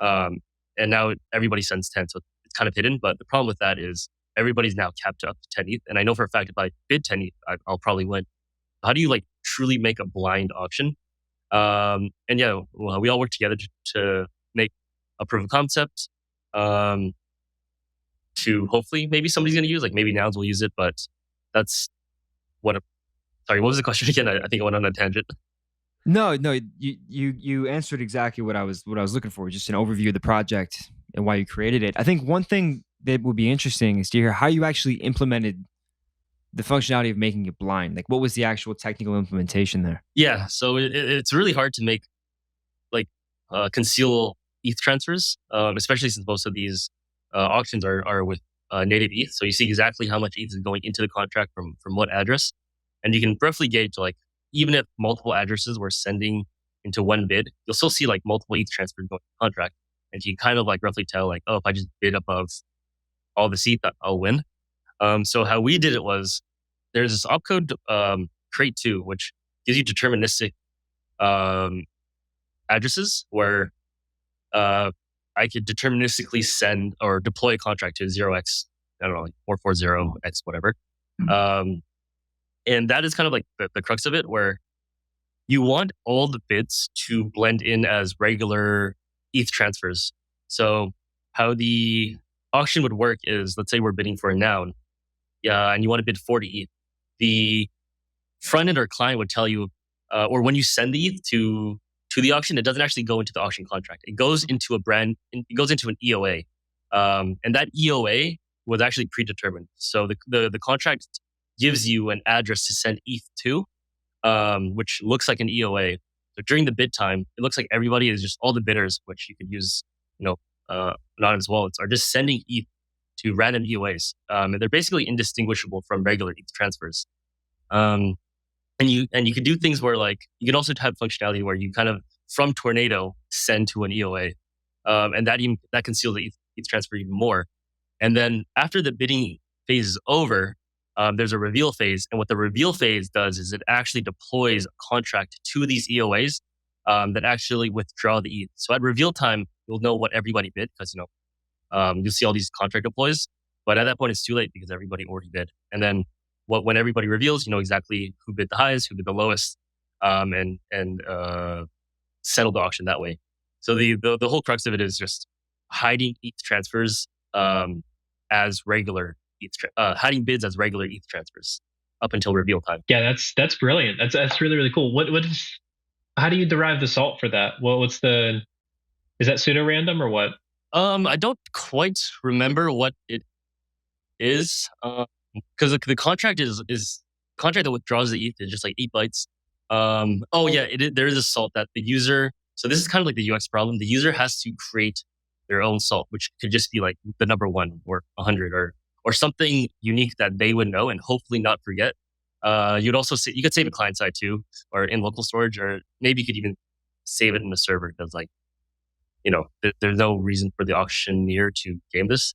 Speaker 2: And now everybody sends 10, so it's kind of hidden. But the problem with that is everybody's now capped up to 10 ETH. And I know for a fact if I bid 10 ETH, I'll probably win. How do you like truly make a blind auction And yeah, well, we all work together to make a proof of concept. To hopefully maybe somebody's going to use, like maybe nouns will use it, but that's what. Sorry, what was the question again? I think I went on a tangent.
Speaker 1: No, you answered exactly what I was looking for, just an overview of the project and why you created it. I think one thing that would be interesting is to hear how you actually implemented the functionality of making it blind. Like, what was the actual technical implementation there?
Speaker 2: Yeah, so it's really hard to make like conceal ETH transfers, especially since most of these auctions are with native ETH. So you see exactly how much ETH is going into the contract from what address, and you can roughly gauge like even if multiple addresses were sending into one bid, you'll still see like multiple ETH transfers going to the contract, and you can kind of like roughly tell like, oh, if I just bid above all the ETH, I'll win. So how we did it was there's this opcode crate 2, which gives you deterministic um, addresses where I could deterministically send or deploy a contract to 0x, I don't know, like 440x, whatever. And that is kind of like the crux of it, where you want all the bits to blend in as regular ETH transfers. So how the auction would work is, let's say we're bidding for a noun, and you want to bid 40 ETH. The front end or client would tell you, or when you send the ETH to the auction, it doesn't actually go into the auction contract. It goes into it goes into an EOA, and that EOA was actually predetermined. So the contract gives you an address to send ETH to, which looks like an EOA. So during the bid time, it looks like everybody is just all the bidders, which you could use, anonymous wallets, are just sending ETH to random EOAs, and they're basically indistinguishable from regular ETH transfers. And you can do things where like you can also have functionality where you kind of from Tornado send to an EOA, and that conceals the ETH transfer even more. And then after the bidding phase is over, there's a reveal phase, and what the reveal phase does is it actually deploys a contract to these EOAs that actually withdraw the ETH. So at reveal time, you'll know what everybody bid because you'll see all these contract deploys. But at that point, it's too late because everybody already bid. And then when everybody reveals, you know exactly who bid the highest, who bid the lowest, and settle the auction that way. So the whole crux of it is just hiding ETH transfers as regular hiding bids as regular ETH transfers up until reveal time.
Speaker 3: Yeah, that's brilliant. That's really really cool. How do you derive the salt for that? Is that pseudo random or what?
Speaker 2: I don't quite remember what it is. Because the contract is contract that withdraws the ETH is just like 8 bytes. There is a salt that the user. So this is kind of like the UX problem. The user has to create their own salt, which could just be like the number 1 or 100 or something unique that they would know and hopefully not forget. You could save it client side too, or in local storage, or maybe you could even save it in the server because there's no reason for the auctioneer to game this.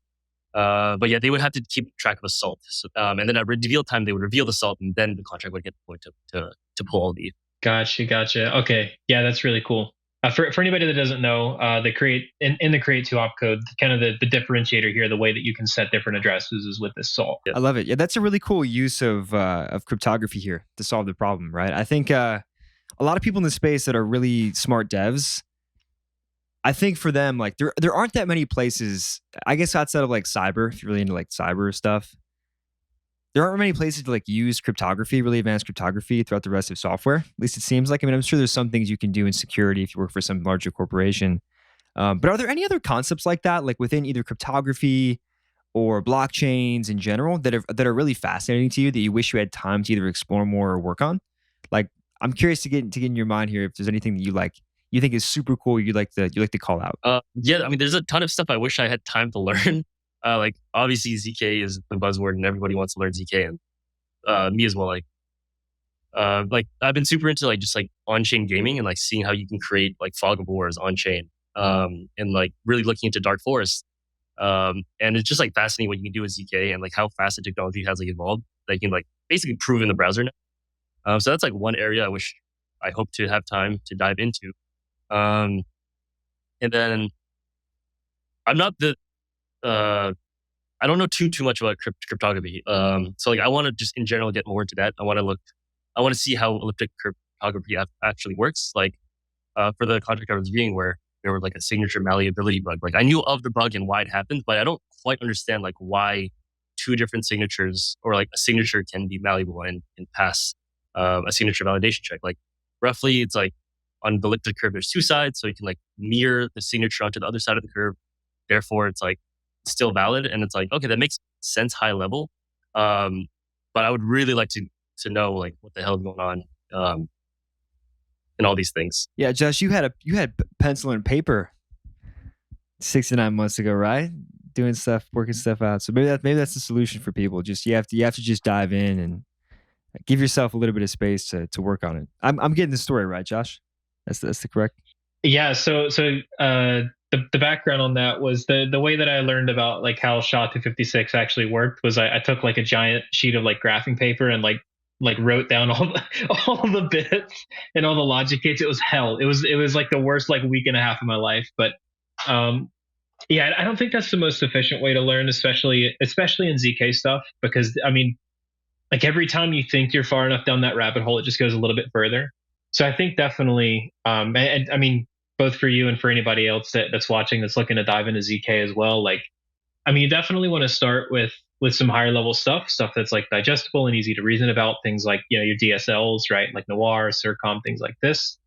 Speaker 2: But yeah, they would have to keep track of a salt. So, and then at reveal time, they would reveal the salt, and then the contract would get deployed to pull all the ETH.
Speaker 3: Gotcha. Okay, yeah, that's really cool. For anybody that doesn't know, the create in the create 2 opcode, kind of the differentiator here, the way that you can set different addresses is with this salt.
Speaker 1: Yeah. I love it. Yeah, that's a really cool use of cryptography here to solve the problem, right? I think a lot of people in the space that are really smart devs, I think for them, like there aren't that many places, I guess outside of like cyber, if you're really into like cyber stuff, there aren't many places to like use cryptography, really advanced cryptography throughout the rest of software. At least it seems like. I mean, I'm sure there's some things you can do in security if you work for some larger corporation. But are there any other concepts like that, like within either cryptography or blockchains in general, that are really fascinating to you that you wish you had time to either explore more or work on? Like, I'm curious to get in your mind here if there's anything that you think is super cool you'd like to call out.
Speaker 2: Yeah, I mean, there's a ton of stuff I wish I had time to learn. Like obviously ZK is the buzzword and everybody wants to learn ZK, and me as well. Like I've been super into like just like on-chain gaming and like seeing how you can create like fog of wars on-chain, and like really looking into dark forest. And it's just like fascinating what you can do with ZK and like how fast the technology has like evolved. That you can like basically prove in the browser now. So that's like one area I hope to have time to dive into. And then I'm not I don't know too much about cryptography. So like I want to just in general get more into that. I want to see how elliptic cryptography actually works. Like for the contract I was reviewing where there was like a signature malleability bug. Like I knew of the bug and why it happened, but I don't quite understand like why two different signatures or like a signature can be malleable and pass a signature validation check. Like roughly it's like on the elliptic curve, there's two sides. So you can like mirror the signature onto the other side of the curve. Therefore it's like still valid. And it's like, okay, that makes sense high level. But I would really like to know like what the hell is going on and all these things.
Speaker 1: Yeah, Josh, you had pencil and paper 6 to 9 months ago, right? Doing stuff, working stuff out. So maybe that's the solution for people. Just you have to just dive in and give yourself a little bit of space to work on it. I'm getting the story right, Josh. That's the correct.
Speaker 3: Yeah. So the background on that was the way that I learned about like how SHA-256 actually worked was I took like a giant sheet of like graphing paper and like wrote down all the bits and all the logic gates. It was hell. It was like the worst like week and a half of my life. But yeah, I don't think that's the most efficient way to learn, especially in ZK stuff, because I mean, like every time you think you're far enough down that rabbit hole, it just goes a little bit further. So I think definitely, and I mean, both for you and for anybody else that's watching that's looking to dive into ZK as well. Like, I mean, you definitely want to start with some higher level stuff that's like digestible and easy to reason about. Things like your DSLs, right? Like Noir, Circom, things like this.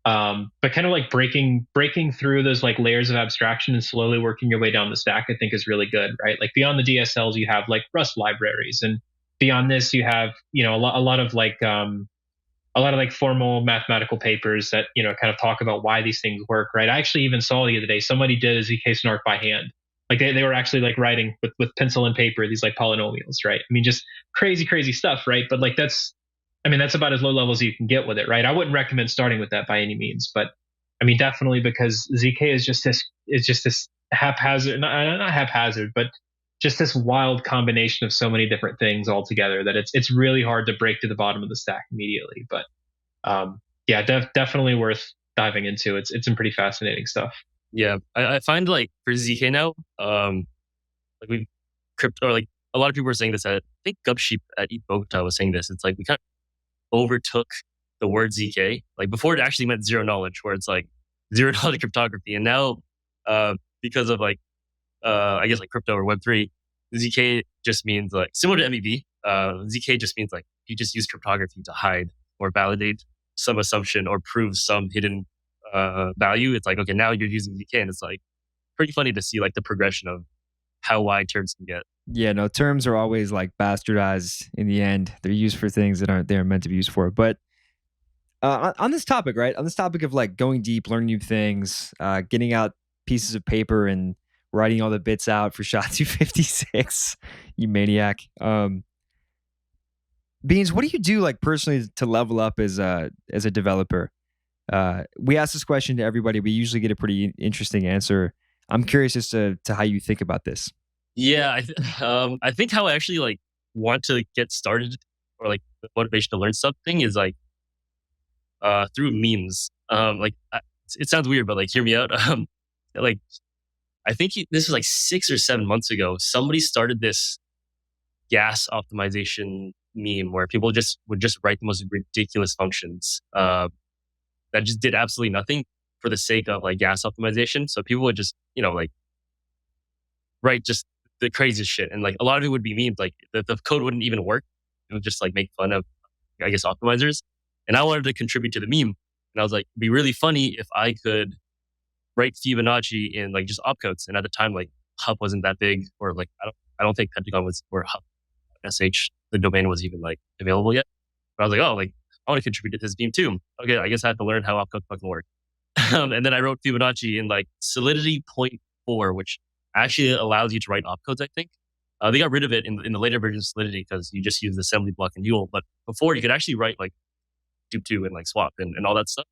Speaker 3: But kind of like breaking through those like layers of abstraction and slowly working your way down the stack, I think is really good, right? Like beyond the DSLs, you have like Rust libraries, and beyond this, you have a lot of like formal mathematical papers that kind of talk about why these things work, right? I actually even saw the other day somebody did a ZK snark by hand. Like they were actually like writing with pencil and paper these like polynomials, right? I mean, just crazy stuff, right? But like that's about as low level as you can get with it, right? I wouldn't recommend starting with that by any means, but I mean definitely because ZK is just this haphazard, not haphazard, but just this wild combination of so many different things all together that it's really hard to break to the bottom of the stack immediately. But yeah, definitely worth diving into. It's some pretty fascinating stuff.
Speaker 2: Yeah, I find like for ZK now, like we crypto, or like a lot of people are saying this. I think Gupsheep at Eat Bogota was saying this. It's like we kind of overtook the word ZK. Like before, it actually meant zero knowledge, where it's like zero knowledge cryptography, and now because of like I guess like crypto or Web3, ZK just means like similar to MEV. ZK just means like you just use cryptography to hide or validate some assumption or prove some hidden value. It's like, okay, now you're using ZK, and it's like pretty funny to see like the progression of how wide terms can get.
Speaker 1: Yeah, no, terms are always like bastardized in the end. They're used for things that aren't meant to be used for. But on this topic, right? On this topic of like going deep, learning new things, getting out pieces of paper and writing all the bits out for SHA-256, you maniac. Beans, what do you do like personally to level up as a developer? We ask this question to everybody. We usually get a pretty interesting answer. I'm curious as to how you think about this.
Speaker 2: Yeah, I think how I actually like want to get started or like the motivation to learn something is like through memes. It sounds weird, but like hear me out. Like I think this was like 6 or 7 months ago. Somebody started this gas optimization meme where people would just write the most ridiculous functions that just did absolutely nothing for the sake of like gas optimization. So people would just like write just the craziest shit, and like a lot of it would be memes. Like the code wouldn't even work. It would just like make fun of I guess optimizers. And I wanted to contribute to the meme, and I was like, it'd be really funny if I could write Fibonacci in like just opcodes. And at the time, like Huff wasn't that big, or like I don't think Pentagon was or Huff sh the domain was even like available yet. But I was like, oh, like I want to contribute to this meme too. Okay, I guess I have to learn how opcodes fucking work. And then I wrote Fibonacci in like solidity 0.4, which actually allows you to write opcodes. I think they got rid of it in the later version of solidity because you just use the assembly block and Yule. But before you could actually write like dup2 and like swap and all that stuff.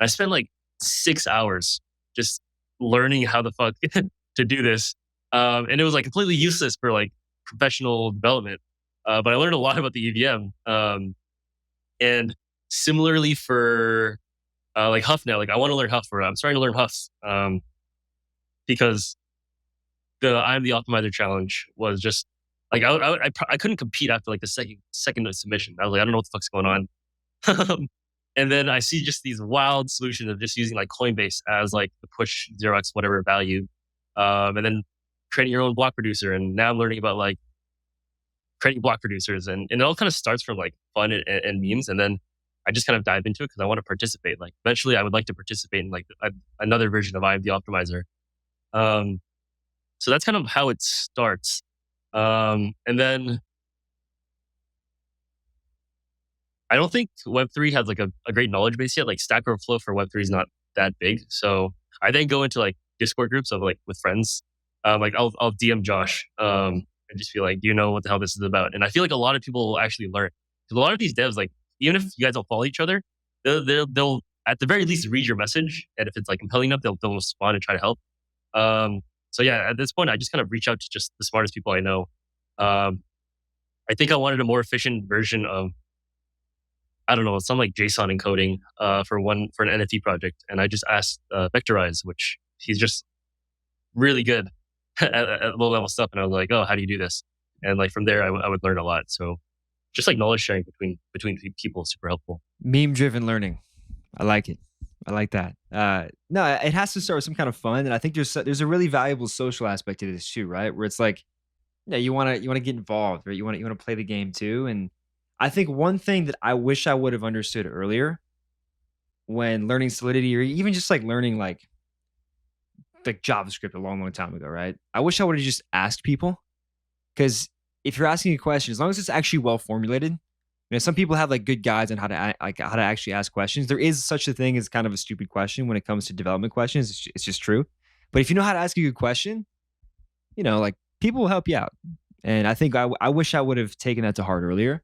Speaker 2: And I spent like 6 hours just learning how the fuck to do this. And it was like completely useless for like professional development. But I learned a lot about the EVM. And similarly for like Huff now, like I want to learn Huff, or I'm starting to learn Huff because the IAmTheOptimizer challenge was just like I couldn't compete after like the second submission. I was like, I don't know what the fuck's going on. And then I see just these wild solutions of just using like Coinbase as like the push 0x whatever value, and then creating your own block producer. And now I'm learning about like creating block producers, and it all kind of starts from like fun and memes, and then I just kind of dive into it because I want to participate. Like eventually, I would like to participate in like another version of IAmTheOptimizer. Um, so that's kind of how it starts, and then I don't think Web3 has like a great knowledge base yet. Like Stack Overflow for Web3 is not that big. So I then go into like Discord groups of like with friends. Like I'll DM Josh and just be like, do you know what the hell this is about? And I feel like a lot of people will actually learn. Because a lot of these devs, like even if you guys don't follow each other, they'll at the very least read your message. And if it's like compelling enough, they'll respond and try to help. So yeah, at this point, I just kind of reach out to just the smartest people I know. I think I wanted a more efficient version of, I don't know, some like JSON encoding for an NFT project, and I just asked Vectorize, which he's just really good at low level stuff, and I was like, oh, how do you do this? And like from there, I would learn a lot. So just like knowledge sharing between people is super helpful.
Speaker 1: Meme driven learning, I like it. I like that. No, it has to start with some kind of fun, and I think there's a really valuable social aspect to this too, right? Where it's like, yeah, you want to get involved, right? You want to play the game too, and I think one thing that I wish I would have understood earlier when learning Solidity, or even just like learning like JavaScript a long time ago, right? I wish I would have just asked people, because if you're asking a question, as long as it's actually well formulated, some people have like good guides on how to actually ask questions. There is such a thing as kind of a stupid question when it comes to development questions. It's just true. But if you know how to ask a good question, like people will help you out. And I think I wish I would have taken that to heart earlier.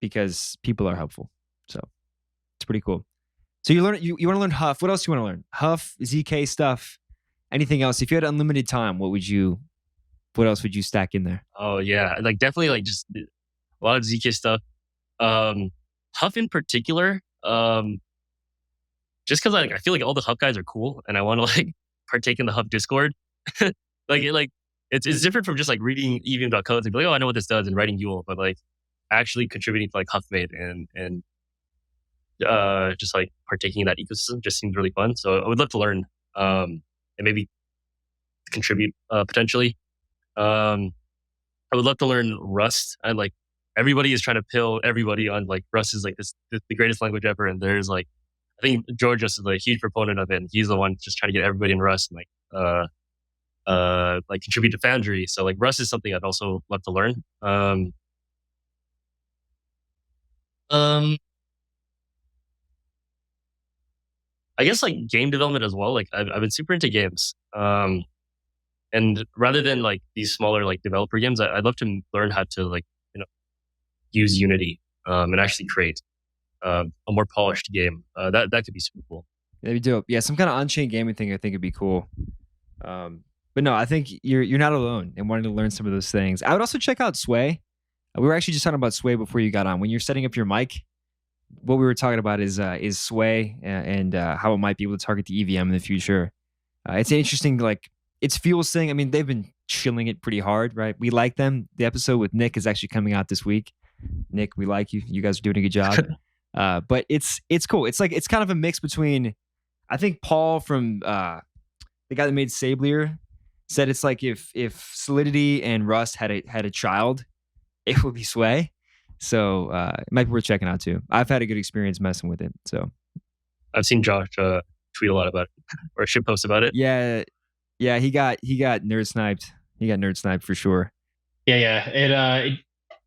Speaker 1: Because people are helpful. So it's pretty cool. So you want to learn Huff. What else do you want to learn? Huff, ZK stuff, anything else? If you had unlimited time, what else would you stack in there?
Speaker 2: Oh yeah, like definitely like just a lot of ZK stuff. Huff in particular, just because I feel like all the Huff guys are cool, and I want to like partake in the Huff Discord. It's different from just like reading EVM.codes and be like, oh, I know what this does, and writing UL, but like actually contributing to like HuffMate and just like partaking in that ecosystem just seems really fun. So I would love to learn and maybe contribute potentially. I would love to learn Rust. And like everybody is trying to pill everybody on like Rust is like the greatest language ever. And there's like, I think George is like a huge proponent of it. And he's the one just trying to get everybody in Rust and like contribute to Foundry. So like Rust is something I'd also love to learn. I guess like game development as well. Like I've been super into games. And rather than like these smaller like developer games, I'd love to learn how to like, use Unity and actually create a more polished game. That could be super cool.
Speaker 1: That'd be dope. Yeah, some kind of on-chain gaming thing I think would be cool. But no, I think you're not alone in wanting to learn some of those things. I would also check out Sway. We were actually just talking about Sway before you got on. When you're setting up your mic, what we were talking about is Sway and how it might be able to target the EVM in the future. It's interesting, like it's Fuel's thing. I mean, they've been chilling it pretty hard, right? We like them. The episode with Nick is actually coming out this week. Nick, we like you. You guys are doing a good job. But it's cool. It's like it's kind of a mix between, I think Paul from the guy that made Sablier said it's like if Solidity and Rust had a child, it would be Sway. So it might be worth checking out too. I've had a good experience messing with it. So
Speaker 2: I've seen Josh tweet a lot about it or shit post about it.
Speaker 1: Yeah, he got nerd sniped. He got nerd sniped for sure.
Speaker 3: Yeah.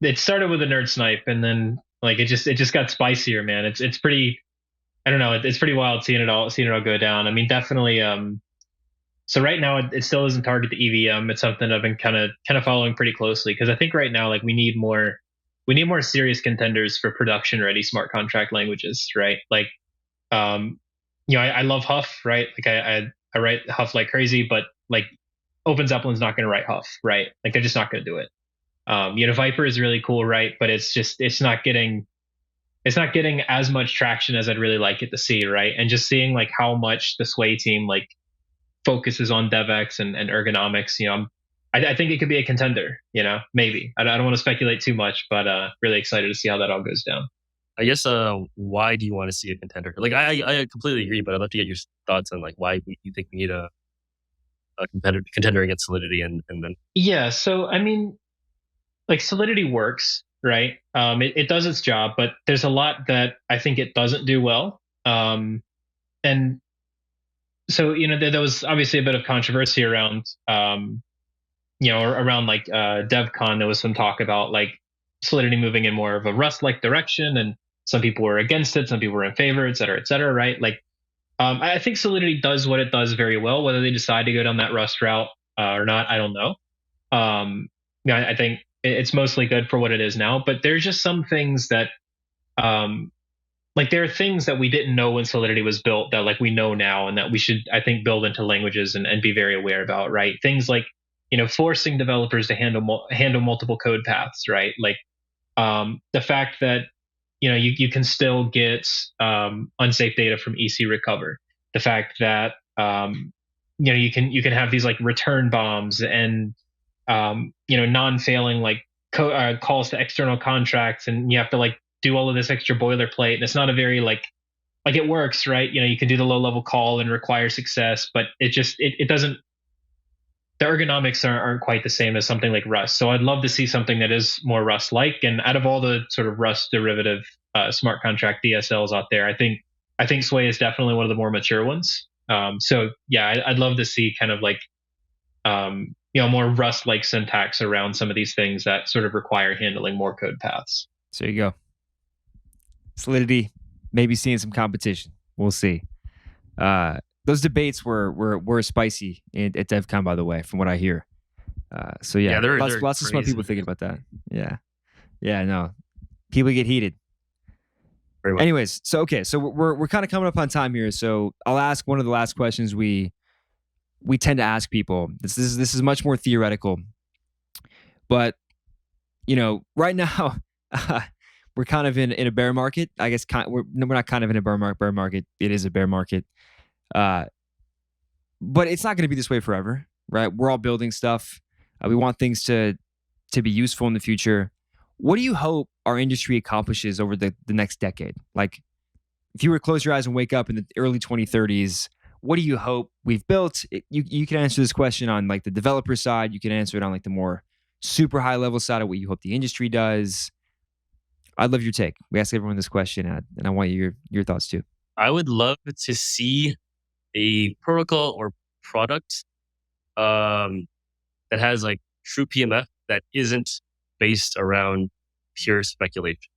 Speaker 3: It started with a nerd snipe, and then like it just got spicier, man. It's pretty. I don't know. It's pretty wild seeing it all go down. I mean, definitely. So right now it still doesn't target the EVM. It's something I've been kind of following pretty closely, because I think right now like we need more serious contenders for production ready smart contract languages, right? Like, I love Huff, right? Like I write Huff like crazy, but like Open Zeppelin's not going to write Huff, right? Like they're just not going to do it. Viper is really cool, right? But it's not getting as much traction as I'd really like it to see, right? And just seeing like how much the Sway team like focuses on DevX and ergonomics, I think it could be a contender, maybe. I don't want to speculate too much, but really excited to see how that all goes down.
Speaker 2: I guess, why do you want to see a contender? Like, I completely agree, but I'd love to get your thoughts on like why you think we need a contender against Solidity, and then
Speaker 3: Yeah. So I mean, like Solidity works, right? It does its job, but there's a lot that I think it doesn't do well. And so there was obviously a bit of controversy around around like DevCon. There was some talk about like Solidity moving in more of a Rust-like direction, and some people were against it, some people were in favor, et cetera, right? Like, I think Solidity does what it does very well. Whether they decide to go down that Rust route or not, I don't know. I think it's mostly good for what it is now. But there's just some things that, like, there are things that we didn't know when Solidity was built that like we know now, and that we should, I think, build into languages and be very aware about. Right? Things like forcing developers to handle multiple code paths. Right? Like, the fact that you can still get unsafe data from EC recover. The fact that you can have these like return bombs and non-failing like calls to external contracts, and you have to like do all of this extra boilerplate. And it's not a very like it works, right? You can do the low level call and require success, but it doesn't. The ergonomics aren't quite the same as something like Rust. So I'd love to see something that is more Rust-like. And out of all the sort of Rust derivative smart contract DSLs out there, I think Sway is definitely one of the more mature ones. So yeah, I'd love to see kind of like more Rust-like syntax around some of these things that sort of require handling more code paths.
Speaker 1: So there you go. Solidity, maybe seeing some competition. We'll see. Those debates were spicy at DevCon, by the way, from what I hear. So yeah,
Speaker 2: they're
Speaker 1: lots of smart people thinking about that. Yeah, no, people get heated.
Speaker 2: Very well.
Speaker 1: Anyways, so we're kind of coming up on time here. So I'll ask one of the last questions we tend to ask people. This is much more theoretical, but right now we're kind of in a bear market. I guess we're not kind of in a bear market. It is a bear market. But it's not going to be this way forever, right? We're all building stuff. We want things to be useful in the future. What do you hope our industry accomplishes over the next decade? Like, if you were to close your eyes and wake up in the early 2030s, what do you hope we've built? You can answer this question on like the developer side. You can answer it on like the more super high level side of what you hope the industry does. I'd love your take. We ask everyone this question, and I want your thoughts too.
Speaker 2: I would love to see a protocol or product that has like true PMF that isn't based around pure speculation.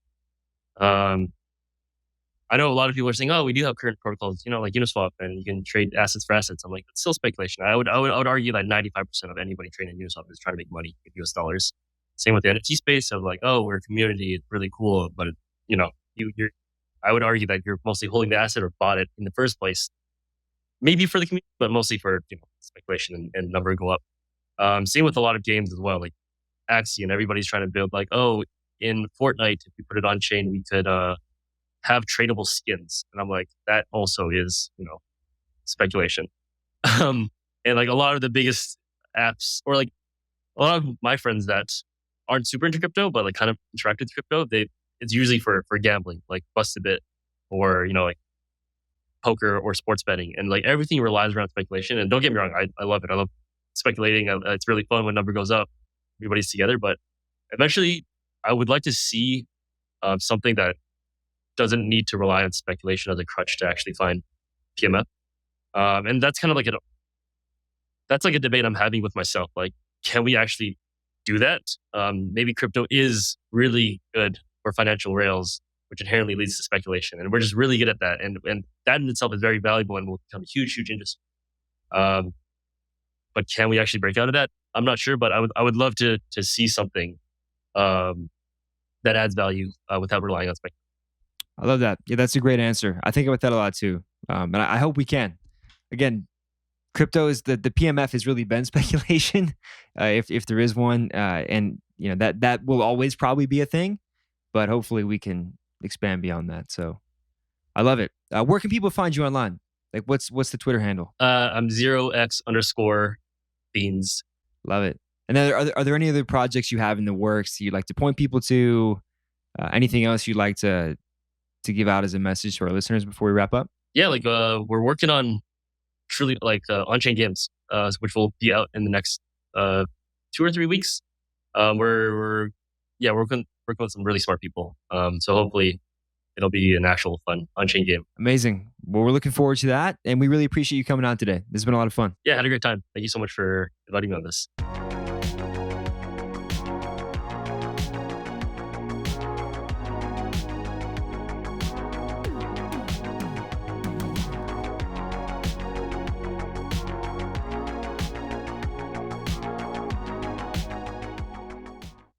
Speaker 2: I know a lot of people are saying, "Oh, we do have current protocols, like Uniswap, and you can trade assets for assets." I'm like, it's still speculation. I would argue that 95% of anybody trading Uniswap is trying to make money with US dollars. Same with the NFT space of like, oh, we're a community, it's really cool, but you're. I would argue that you're mostly holding the asset or bought it in the first place, maybe for the community, but mostly for speculation and number go up. Same with a lot of games as well, like Axie, and everybody's trying to build like, oh, in Fortnite, if we put it on chain, we could have tradable skins, and I'm like, that also is speculation. And like a lot of the biggest apps, or like a lot of my friends that aren't super into crypto, but like kind of interacted with crypto, it's usually for gambling, like Bust-A-Bit, or like poker or sports betting, and like everything relies around speculation. And don't get me wrong, I love it. I love speculating. It's really fun when number goes up, everybody's together. But eventually, I would like to see something that doesn't need to rely on speculation as a crutch to actually find PMF. And that's kind of like that's like a debate I'm having with myself. Like, can we actually do that? Maybe crypto is really good for financial rails, which inherently leads to speculation. And we're just really good at that. And that in itself is very valuable and will become a huge, huge industry. But can we actually break out of that? I'm not sure, but I would love to see something that adds value without relying on speculation.
Speaker 1: I love that. Yeah, that's a great answer. I think about that a lot too. And I hope we can. Again, crypto is the PMF has really been speculation, if there is one. And that will always probably be a thing, but hopefully we can expand beyond that. So I love it. Where can people find you online? Like what's the Twitter handle?
Speaker 2: I'm 0x_beans.
Speaker 1: Love it. And then are there any other projects you have in the works you'd like to point people to? Anything else you'd like to to give out as a message to our listeners before we wrap up?
Speaker 2: Yeah, like we're working on truly like on-chain games, which will be out in the next 2 or 3 weeks. We're working with some really smart people. So hopefully it'll be an actual fun on-chain game.
Speaker 1: Amazing. Well, we're looking forward to that, and we really appreciate you coming on today. This has been a lot of fun.
Speaker 2: Yeah, I had a great time. Thank you so much for inviting me on this.